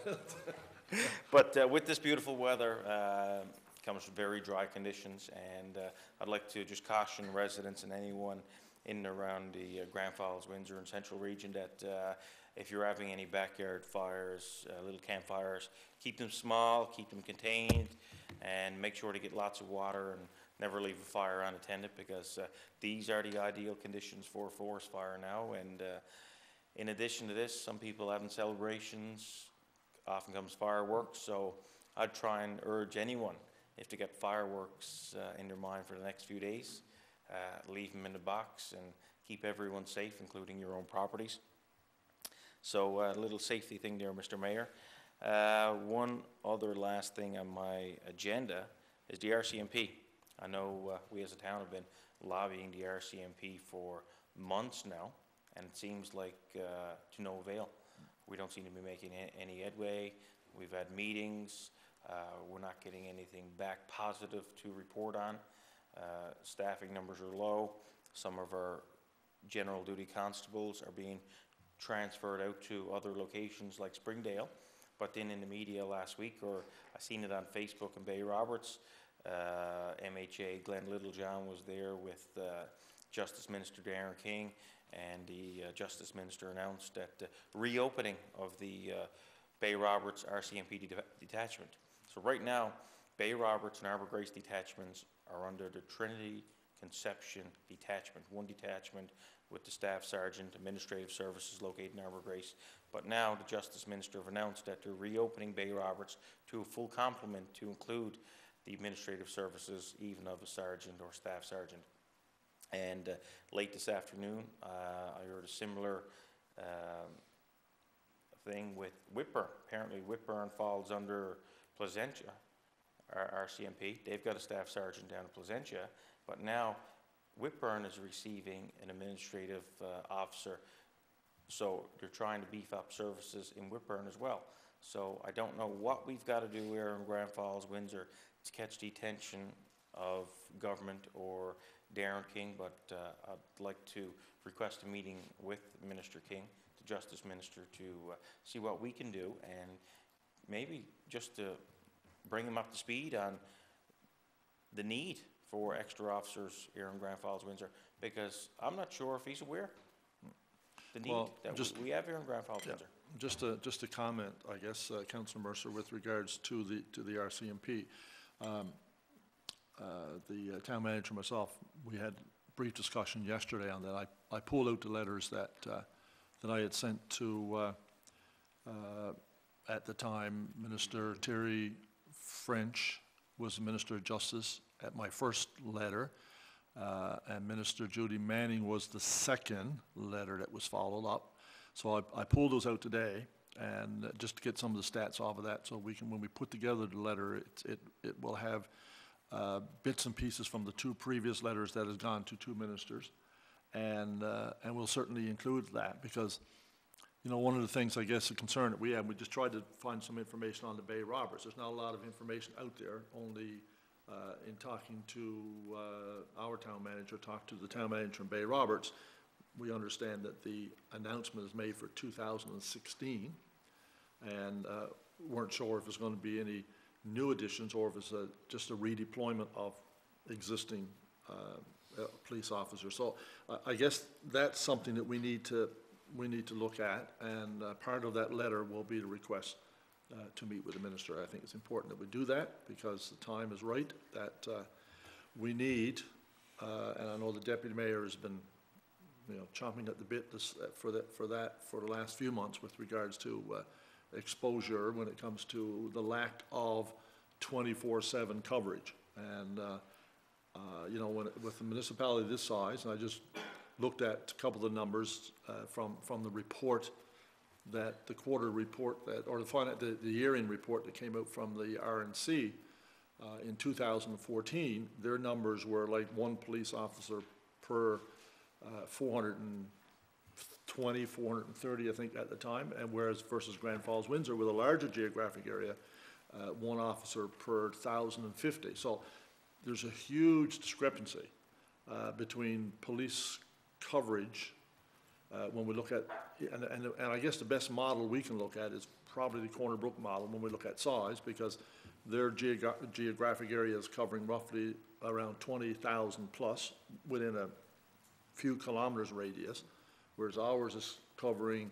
But with this beautiful weather comes very dry conditions, and I'd like to just caution residents and anyone in and around the Grand Falls, Windsor, and Central region that if you're having any backyard fires, little campfires, keep them small, keep them contained, and make sure to get lots of water and never leave a fire unattended, because these are the ideal conditions for a forest fire now. And in addition to this, some people having celebrations, often comes fireworks, so I'd try and urge anyone, if they get fireworks in their mind for the next few days, leave them in the box and keep everyone safe, including your own properties. So a little safety thing there, Mr. Mayor. One other last thing on my agenda is the RCMP. I know we as a town have been lobbying the RCMP for months now, and it seems like to no avail. We don't seem to be making any headway. We've had meetings. We're not getting anything back positive to report on. Staffing numbers are low. Some of our general duty constables are being transferred out to other locations like Springdale. But then in the media last week, or I seen it on Facebook in Bay Roberts, MHA Glenn Littlejohn was there with Justice Minister Darren King, and the Justice Minister announced that the reopening of the Bay Roberts RCMP detachment. So right now, Bay Roberts and Arbor Grace detachments are under the Trinity Conception Detachment, one detachment with the Staff Sergeant, Administrative Services located in Arbor Grace. But now the Justice Minister have announced that they're reopening Bay Roberts to a full complement to include the Administrative Services, even of a Sergeant or Staff Sergeant. And late this afternoon, I heard a similar thing with Whitburn. Apparently Whitburn falls under Placentia, our RCMP. They've got a Staff Sergeant down in Placentia, but now Whitburn is receiving an administrative officer, so they're trying to beef up services in Whitburn as well. So I don't know what we've got to do here in Grand Falls, Windsor, to catch the attention of government or Darren King, but I'd like to request a meeting with Minister King, the Justice Minister, to see what we can do, and maybe just to bring him up to speed on the need for extra officers here in Grand Falls, Windsor, because I'm not sure if he's aware the need that we have here in Grand Falls, Windsor.
Just a comment, I guess, Councillor Mercer, with regards to the RCMP. The town manager and myself, we had a brief discussion yesterday on that. I pulled out the letters that I had sent to, at the time, Minister Terry French was the Minister of Justice at my first letter, and Minister Judy Manning was the second letter that was followed up. So I pulled those out today, and just to get some of the stats off of that, so we can, when we put together the letter, it will have bits and pieces from the two previous letters that has gone to two ministers, and we'll certainly include that, because you know, one of the things, I guess, the concern that we have, we just tried to find some information on the Bay Roberts. There's not a lot of information out there, only in talking to our town manager, talked to the town manager in Bay Roberts, we understand that the announcement is made for 2016, and weren't sure if there's going to be any new additions or if it's just a redeployment of existing police officers. So I guess that's something that we need to look at, and part of that letter will be to request to meet with the minister. I think it's important that we do that because the time is right, that we need, and I know the deputy mayor has been, chomping at the bit for the last few months with regards to exposure when it comes to the lack of 24/7 coverage. And, with a municipality this size, and I just looked at a couple of the numbers from the report, that the quarter report or the year-end report that came out from the RNC in 2014, their numbers were like one police officer per 420, 430, I think, at the time, and whereas versus Grand Falls-Windsor with a larger geographic area, one officer per 1,050. So there's a huge discrepancy between police coverage when we look at, and I guess the best model we can look at is probably the Corner Brook model when we look at size, because their geographic area is covering roughly around 20,000 plus within a few kilometers radius, whereas ours is covering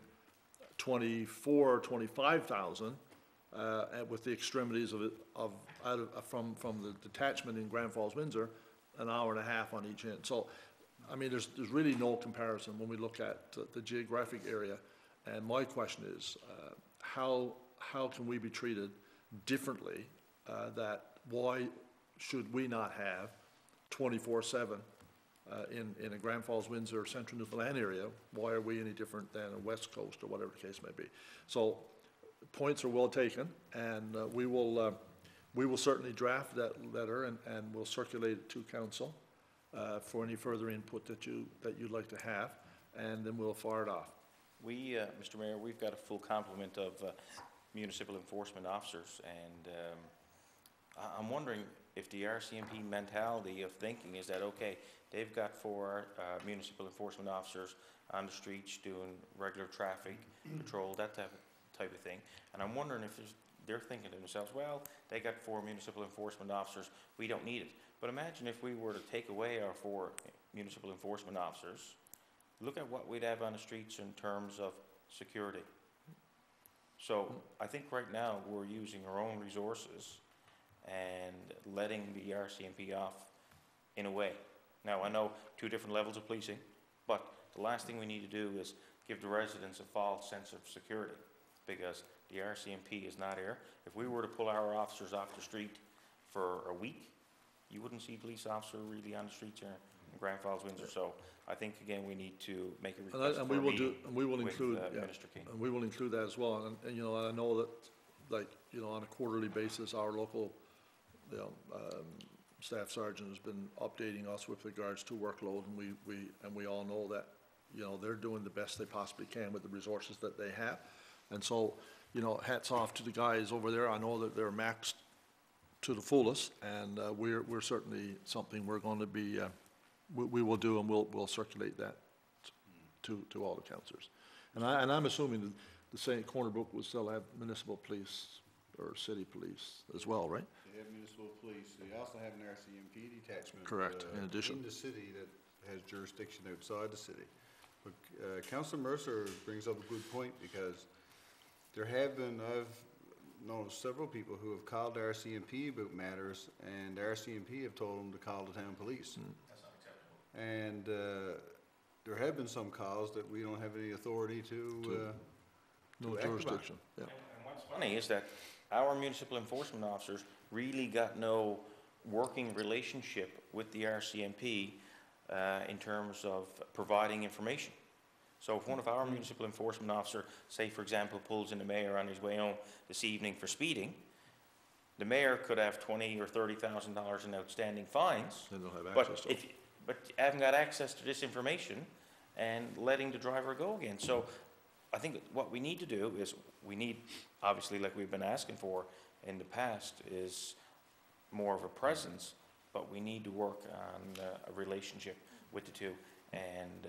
24, 25,000 with the extremities from the detachment in Grand Falls-Windsor, an hour and a half on each end. So, I mean, there's really no comparison when we look at the geographic area. And my question is, how can we be treated differently? Why should we not have 24/7 in a Grand Falls-Windsor, Central Newfoundland area? Why are we any different than a West Coast or whatever the case may be? So, points are well taken, and we will certainly draft that letter and we'll circulate it to council for any further input that you'd like to have, and then we'll fire it off.
We, Mr. Mayor, we've got a full complement of municipal enforcement officers, and I'm wondering if the RCMP mentality of thinking is that, okay, they've got 4 municipal enforcement officers on the streets doing regular traffic patrol, that type of thing, and I'm wondering if they're thinking to themselves, well, they got 4 municipal enforcement officers, we don't need it. But imagine if we were to take away our 4 municipal enforcement officers, look at what we'd have on the streets in terms of security. So I think right now we're using our own resources and letting the RCMP off in a way. Now, I know 2 different levels of policing, but the last thing we need to do is give the residents a false sense of security, because the RCMP is not here. If we were to pull our officers off the street for a week, you wouldn't see a police officer really on the streets here in Grand Falls-Windsor. So I think, again, we need to make a request
And we will
with
include
Minister King.
And we will include that as well. And I know that, like, on a quarterly basis, our local, staff sergeant has been updating us with regards to workload, and we all know that, they're doing the best they possibly can with the resources that they have. And so, hats off to the guys over there. I know that they're maxed to the fullest, and we're certainly something we're going to be, we will do, and we'll circulate that to all the councillors. And I'm assuming the same Corner Brook will still have municipal police or city police as well, right?
They have municipal police. They also have an RCMP detachment.
Correct, in addition.
In the city that has jurisdiction outside the city. But Councillor Mercer brings up a good point, because there have been, I've known several people who have called the RCMP about matters, and the RCMP have told them to call the town police.
That's not acceptable.
And there have been some calls that we don't have any authority to
No
act upon.
jurisdiction, yeah.
And what's funny is that our municipal enforcement officers really got no working relationship with the RCMP in terms of providing information. So if one of our municipal enforcement officers, say for example, pulls in the mayor on his way home this evening for speeding, the mayor could have $20,000 or $30,000 in outstanding fines.
They don't have
But
access to it.
but you haven't got access to this information and letting the driver go again. So I think what we need to do is, we need, obviously, like we've been asking for in the past, is more of a presence, but we need to work on a relationship with the two. And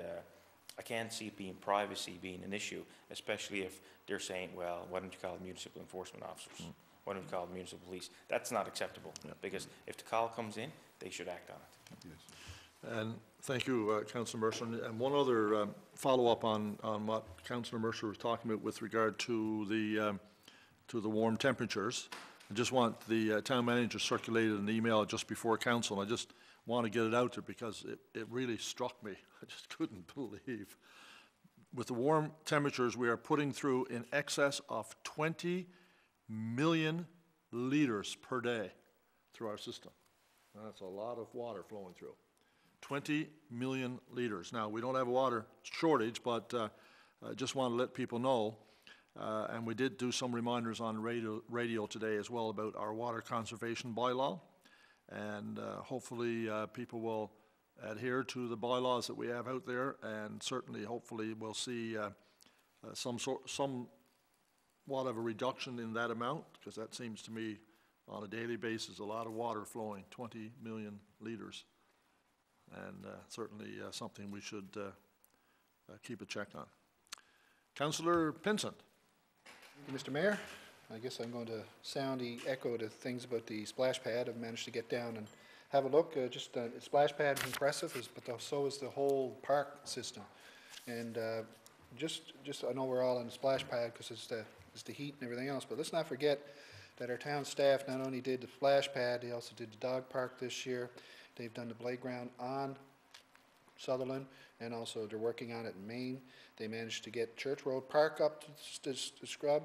I can't see privacy being an issue, especially if they're saying, well, why don't you call the municipal enforcement officers? Why don't you call the municipal police? That's not acceptable, because if the call comes in, they should act on it.
Yes.
And thank you, Councillor Mercer. And one other follow-up on what Councillor Mercer was talking about with regard to to the warm temperatures. I just want the town manager circulated an email just before council, and I just want to get it out there because it really struck me. I just couldn't believe. With the warm temperatures, we are putting through in excess of 20 million liters per day through our system. That's a lot of water flowing through. 20 million liters. Now, we don't have a water shortage, but I just want to let people know, and we did do some reminders on radio today as well about our water conservation bylaw, and hopefully people will adhere to the bylaws that we have out there, and certainly, hopefully, we'll see somewhat of a reduction in that amount, because that seems to me on a daily basis a lot of water flowing, 20 million liters, and certainly something we should keep a check on. Councillor Pinsent.
Thank you, Mr. Mayor. I guess I'm going to sound the echo to things about the splash pad. I've managed to get down and have a look. The splash pad is impressive, but so is the whole park system. And just I know we're all on the splash pad because it's the heat and everything else, but let's not forget that our town staff not only did the splash pad, they also did the dog park this year. They've done the playground on Sutherland, and also they're working on it in Maine. They managed to get Church Road Park up to scrub.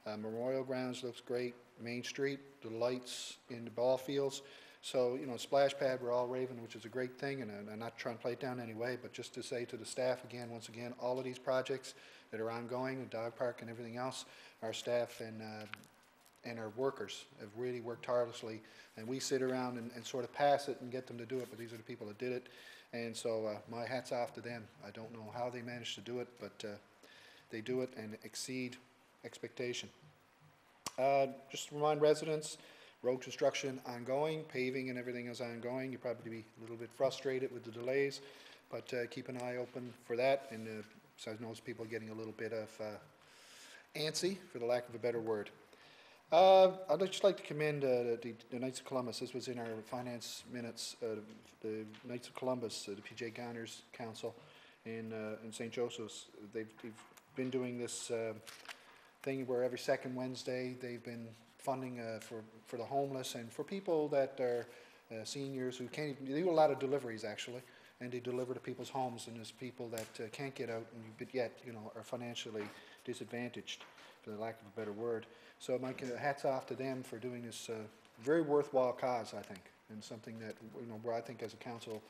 Memorial Grounds looks great. Main Street, the lights in the ball fields. So, you know, splash pad, we're all raving, which is a great thing, and I'm not trying to play it down anyway, but just to say to the staff again, once again, all of these projects that are ongoing, the dog park and everything else, our staff and our workers have really worked tirelessly, and we sit around and sort of pass it and get them to do it, but these are the people that did it, and so my hat's off to them. I don't know how they managed to do it, but they do it and exceed expectation. Just to remind residents, road construction ongoing, paving and everything is ongoing. You'll probably be a little bit frustrated with the delays, but keep an eye open for that, and so I know people getting a little bit of antsy, for the lack of a better word. I'd just like to commend the Knights of Columbus. This was in our finance minutes. The Knights of Columbus, the PJ Garners Council in St. Joseph's, they've been doing this thing where every second Wednesday they've been funding for the homeless and for people that are seniors who can't even, they do a lot of deliveries actually, and they deliver to people's homes, and there's people that can't get out and but yet, you know, are financially disadvantaged, for the lack of a better word. So my hats off to them for doing this very worthwhile cause, I think, and something that, you know, where I think as a council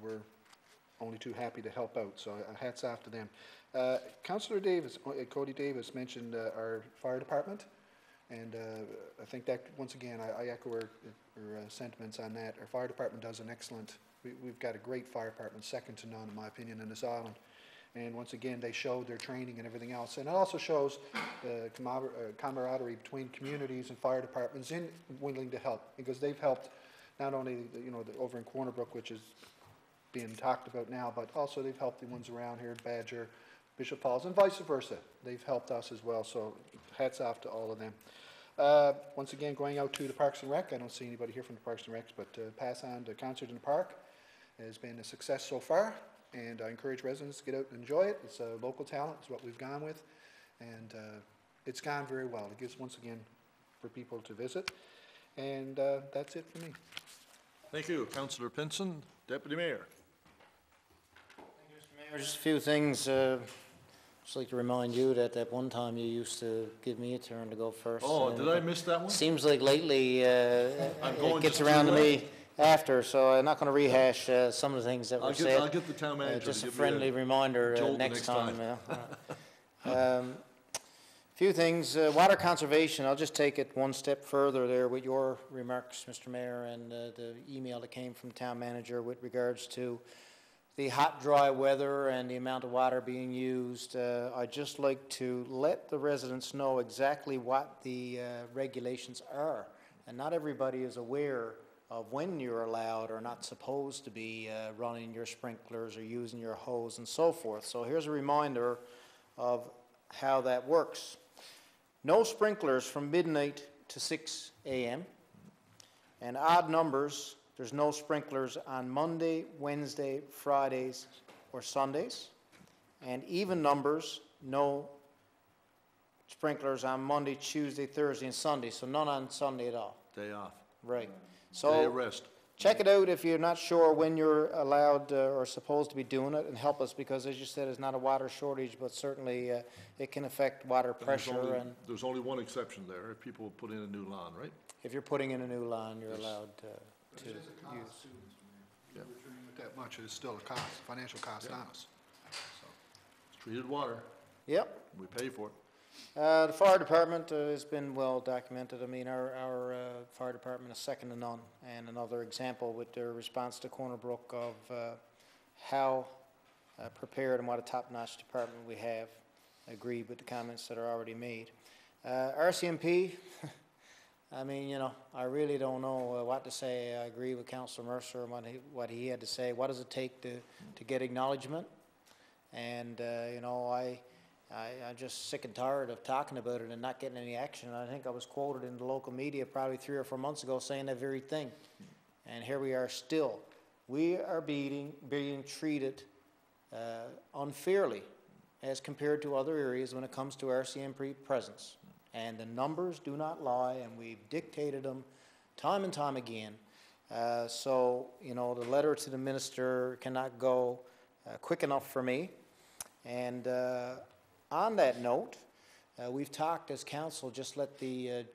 we're only too happy to help out. So hats off to them. Councillor Davis, Cody Davis, mentioned our fire department, and I think that once again I echo her sentiments on that. Our fire department does an excellent. We've got a great fire department, second to none in my opinion in this island. And once again, they showed their training and everything else. And it also shows the camaraderie between communities and fire departments in willing to help, because they've helped not only, you know, over in Corner Brook, which is being talked about now, but also they've helped the ones around here, Badger, Bishop Falls, and vice versa. They've helped us as well, so hats off to all of them. Once again, going out to the Parks and Rec, I don't see anybody here from the Parks and Recs, but pass on the concert in the park. It has been a success so far, and I encourage residents to get out and enjoy it. It's a local talent, it's what we've gone with, and it's gone very well. It gives, once again, for people to visit, and that's it for me.
Thank you, Councillor Pinson. Deputy Mayor.
Thank you, Mr. Mayor. Just a few things. Just like to remind you that at one time you used to give me a turn to go first.
Oh, did I miss that one?
Seems like lately
I'm going
it gets
just
around to
too
me
late.
After, so I'm not going to rehash some of the things that were said.
I'll get the town manager
Just
to
a
give me
friendly reminder
jolt the
next
next
time.
time.
Few things. Water conservation, I'll just take it one step further there with your remarks, Mr. Mayor, and the email that came from the town manager with regards to the hot, dry weather and the amount of water being used. I'd just like to let the residents know exactly what the regulations are. And not everybody is aware of when you're allowed or not supposed to be running your sprinklers or using your hose and so forth. So here's a reminder of how that works. No sprinklers from midnight to 6 a.m. and odd numbers, there's no sprinklers on Monday, Wednesday, Fridays, or Sundays. And even numbers, no sprinklers on Monday, Tuesday, Thursday, and Sunday, so none on Sunday at all.
Day off,
Right.
day
So
of rest.
check it out if you're not sure when you're allowed or supposed to be doing it, and help us, because as you said, it's not a water shortage, but certainly it can affect water
And
pressure, and
there's only one exception there, if people put in a new lawn, right?
if you're putting in a new lawn, you're allowed to
But it is a cost
use.
too, Mr. Mayor.
Yeah.
If we're doing it that much, it's still a cost, financial cost on us. So,
It's treated water,
Yep.
we pay for it.
The fire department has been well documented. I mean, our fire department is second to none. And another example with their response to Corner Brook of how prepared and what a top-notch department we have. I agree with the comments that are already made. RCMP, I mean, you know, I really don't know what to say. I agree with Councilor Mercer and what he had to say. What does it take to get acknowledgement? And, you know, I'm just sick and tired of talking about it and not getting any action. And I think I was quoted in the local media probably 3 or 4 months ago saying that very thing. And here we are still. We are being treated unfairly as compared to other areas when it comes to RCMP presence. And the numbers do not lie, and we've dictated them time and time again. So, you know, the letter to the minister cannot go quick enough for me. And on that note, we've talked as council, just let the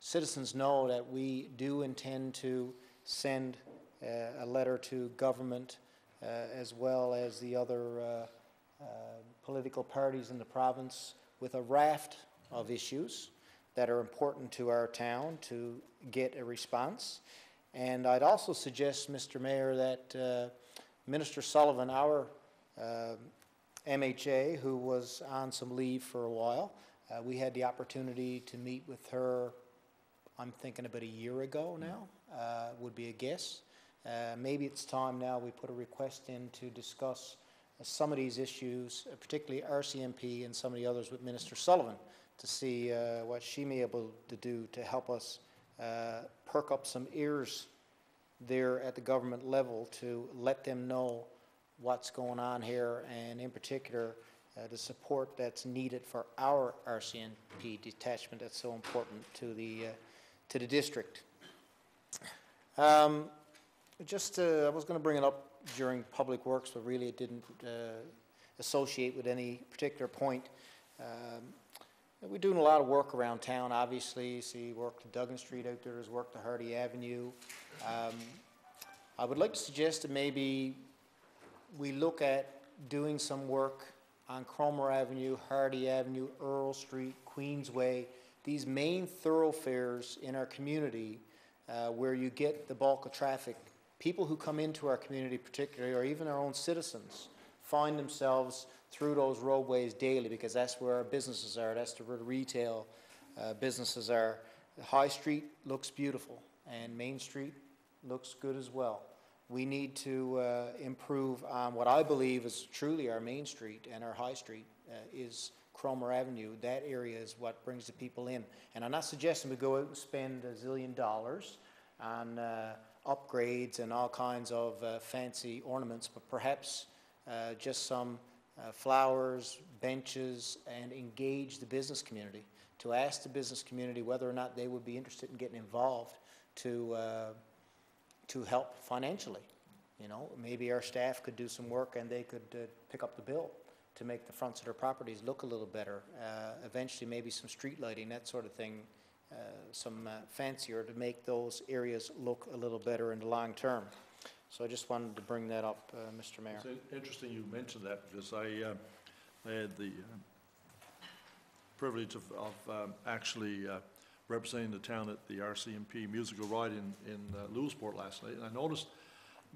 citizens know that we do intend to send a letter to government as well as the other political parties in the province with a raft of issues that are important to our town to get a response. And I'd also suggest, Mr. Mayor, that Minister Sullivan, our MHA, who was on some leave for a while, we had the opportunity to meet with her, I'm thinking about a year ago now, would be a guess. Maybe it's time now we put a request in to discuss some of these issues, particularly RCMP and some of the others with Minister Sullivan, to see what she may be able to do to help us perk up some ears there at the government level to let them know what's going on here, and in particular the support that's needed for our RCMP detachment that's so important to the district. I was going to bring it up during Public Works, but really it didn't associate with any particular point. We're doing a lot of work around town, obviously. You see work to Duggan Street out there, there's work to Hardy Avenue. I would like to suggest that maybe we look at doing some work on Cromer Avenue, Hardy Avenue, Earl Street, Queensway, these main thoroughfares in our community where you get the bulk of traffic. People who come into our community particularly, or even our own citizens, find themselves through those roadways daily because that's where our businesses are, that's where the retail businesses are. The High Street looks beautiful and Main Street looks good as well. We need to improve on what I believe is truly our Main Street, and our High Street is Cromer Avenue. That area is what brings the people in. And I'm not suggesting we go out and spend $1 zillion on upgrades and all kinds of fancy ornaments, but perhaps just some flowers, benches, and engage the business community, to ask the business community whether or not they would be interested in getting involved to help financially. You know, maybe our staff could do some work and they could pick up the bill to make the fronts of their properties look a little better. Eventually maybe some street lighting, that sort of thing, some fancier to make those areas look a little better in the long term. So I just wanted to bring that up, Mr. Mayor.
It's interesting you mentioned that, because I had the privilege of actually representing the town at the RCMP musical ride in Lewisport last night, and I noticed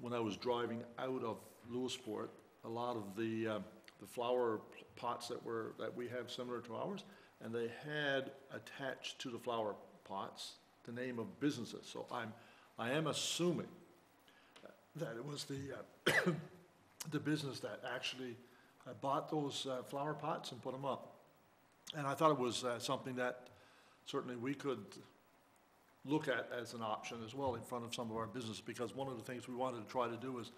when I was driving out of Lewisport, a lot of the flower pots that we have similar to ours, and they had attached to the flower pots the name of businesses. So I am assuming that it was the business that actually bought those flower pots and put them up. And I thought it was something that certainly we could look at as an option as well in front of some of our business, because one of the things we wanted to try to do is,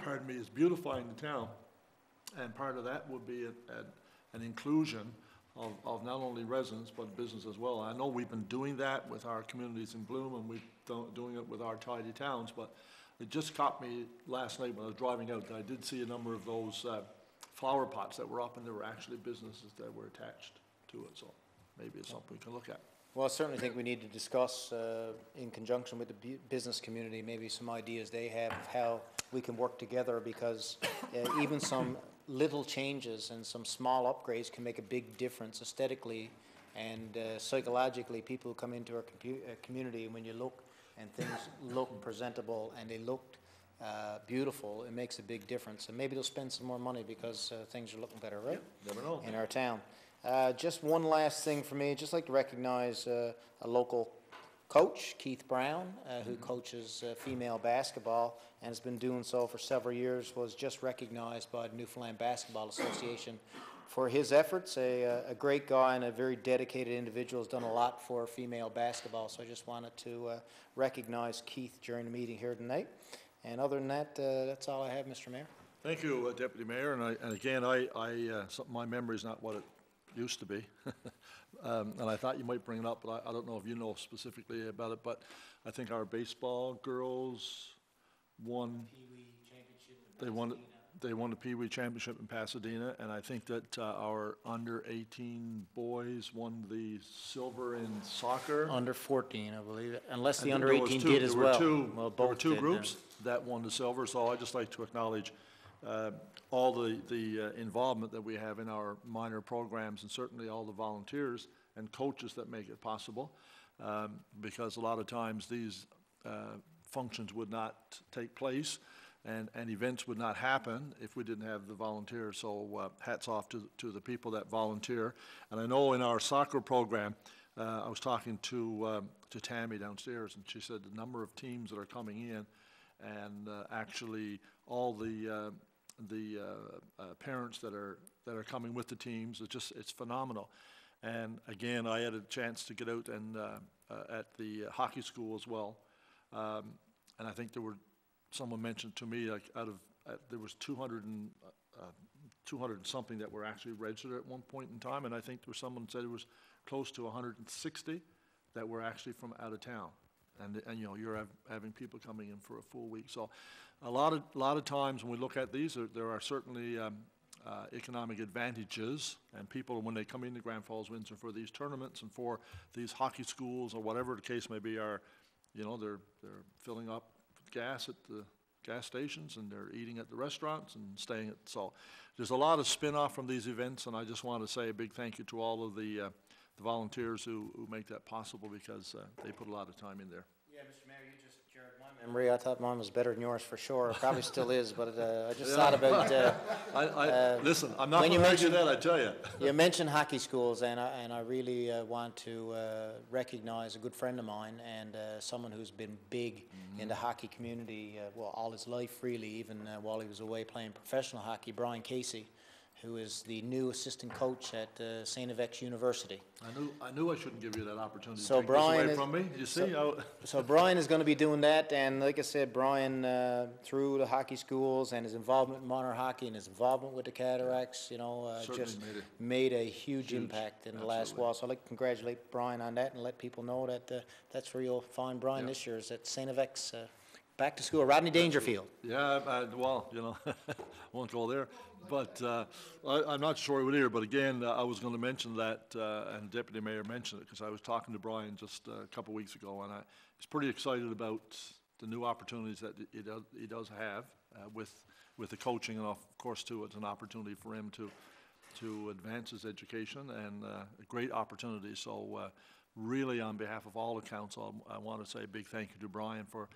pardon me, is beautifying the town. And part of that would be an inclusion of not only residents, but business as well. I know we've been doing that with our communities in bloom, and we're doing it with our tidy towns, but it just caught me last night when I was driving out, that I did see a number of those flower pots that were up, and there were actually businesses that were attached to it, so maybe it's something we can look at.
Well, I certainly think we need to discuss, in conjunction with the business community, maybe some ideas they have of how we can work together, because even some little changes and some small upgrades can make a big difference aesthetically and psychologically. People come into our community, and when you look and things look presentable and they look beautiful, it makes a big difference. And maybe they'll spend some more money because things are looking better, right?
Never know.
In our town. Just one last thing for me, just like to recognize a local coach, Keith Brown, who coaches female basketball and has been doing so for several years, was just recognized by the Newfoundland Basketball Association for his efforts. A great guy and a very dedicated individual, has done a lot for female basketball, so I just wanted to recognize Keith during the meeting here tonight. And other than that, that's all I have, Mr. Mayor.
Thank you, Deputy Mayor, and again, my memory's not what it used to be. And I thought you might bring it up, but I don't know if you know specifically about it, but I think our baseball girls won. They won the Pee Wee Championship in Pasadena, and I think that our under-18 boys won the silver in soccer.
Under 14, I believe, unless the
And
under
there was
18
two-
did as well.
There
Well,
were
both
two
did,
groups that won the silver, so I'd just like to acknowledge all the involvement that we have in our minor programs, and certainly all the volunteers and coaches that make it possible, because a lot of times these functions would not take place and events would not happen if we didn't have the volunteers. So hats off to the people that volunteer. And I know in our soccer program, I was talking to Tammy downstairs, and she said the number of teams that are coming in, and actually all the parents that are coming with the teams, it's phenomenal. And again, I had a chance to get out and at the hockey school as well, and I think someone mentioned to me, like there was 200 and something that were actually registered at one point in time, and I think someone said it was close to 160 that were actually from out of town. And you know, you're having people coming in for a full week. So a lot of times when we look at these, there are certainly economic advantages, and people, when they come into Grand Falls-Windsor for these tournaments and for these hockey schools or whatever the case may be, they're filling up gas at the gas stations, and they're eating at the restaurants and staying at, so there's a lot of spin-off from these events, and I just want to say a big thank you to all of the volunteers who make that possible, because they put a lot of time in there.
Yeah, Mr. Mayor, you just jarred my memory. I thought mine was better than yours for sure. It probably still is, but I just thought about.
Listen, I'm not going to argue that, I tell you.
You mentioned hockey schools, and I really want to recognize a good friend of mine and someone who's been big in the hockey community, all his life really, even while he was away playing professional hockey, Brian Casey, who is the new assistant coach at St. X University.
I knew I shouldn't give you that opportunity
So
to take
Brian
this away from me. You see how...
So Brian is going to be doing that, and like I said, Brian, through the hockey schools and his involvement in minor hockey and his involvement with the Cataracts, just made a huge impact in the last while. So I'd like to congratulate Brian on that and let people know that that's where you'll find Brian this year, is at St. X, back to school, Rodney Dangerfield.
Yeah, won't go there. But I'm not sure he would either. But again, I was going to mention that, and the Deputy Mayor mentioned it, because I was talking to Brian just a couple weeks ago, and he's pretty excited about the new opportunities that he does have with the coaching, and of course, too, it's an opportunity for him to advance his education, and a great opportunity. So really, on behalf of all the council, I want to say a big thank you to Brian for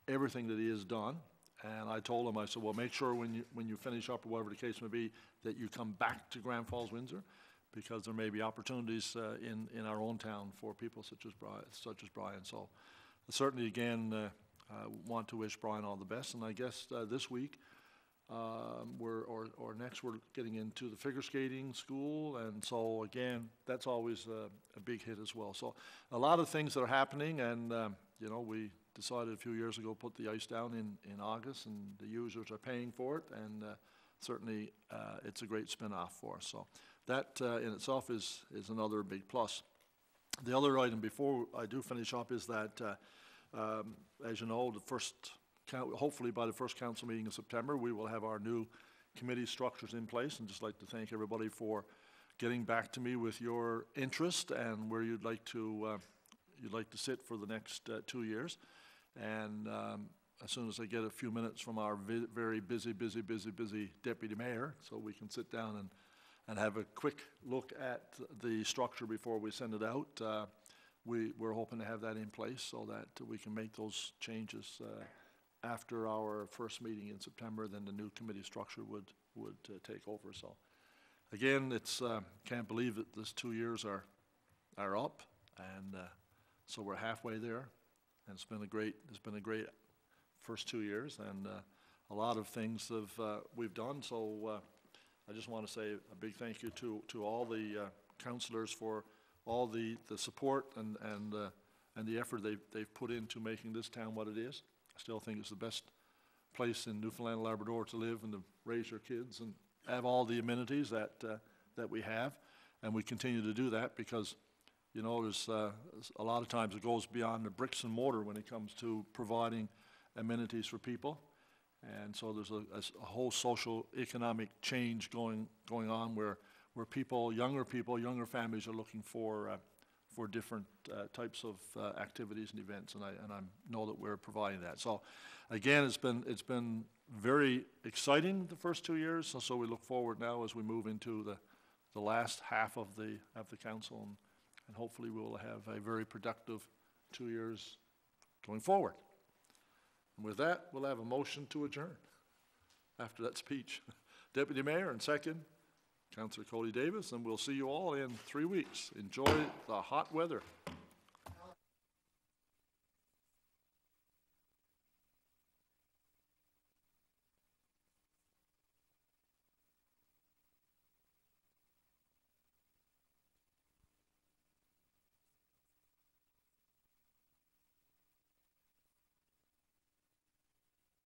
everything that he has done. And I told him, I said, well, make sure when you finish up, or whatever the case may be, that you come back to Grand Falls-Windsor, because there may be opportunities in our own town for people such as Brian. So certainly, again, want to wish Brian all the best. And I guess this week, next, we're getting into the figure skating school, and so again, that's always a big hit as well. So a lot of things that are happening, and we decided a few years ago put the ice down in August, and the users are paying for it, and certainly it's a great spin-off for us. So that in itself is another big plus. The other item before I do finish up is that, as you know, hopefully by the first council meeting in September, we will have our new committee structures in place, and just like to thank everybody for getting back to me with your interest and where you'd like to sit for the next 2 years. And as soon as I get a few minutes from our very busy deputy mayor, so we can sit down and have a quick look at the structure before we send it out, we're hoping to have that in place so that we can make those changes after our first meeting in September. Then the new committee structure would take over. So again, it's can't believe that this 2 years are up, and so we're halfway there, and it's been a great first 2 years, and a lot of things we've done. So I just want to say a big thank you to all the councillors for all the support and the effort they've put into making this town what it is. I still think it's the best place in Newfoundland and Labrador to live and to raise your kids and have all the amenities that we have, and we continue to do that because, you know, there's a lot of times it goes beyond the bricks and mortar when it comes to providing amenities for people, and so there's a whole social economic change going on where younger families are looking for different types of activities and events, and I know that we're providing that. So again, it's been very exciting the first 2 years, so we look forward now as we move into the last half of the council, and hopefully we will have a very productive 2 years going forward. And with that, we'll have a motion to adjourn after that speech. Deputy Mayor, and second, Councillor Cody Davis, and we'll see you all in 3 weeks. Enjoy the hot weather.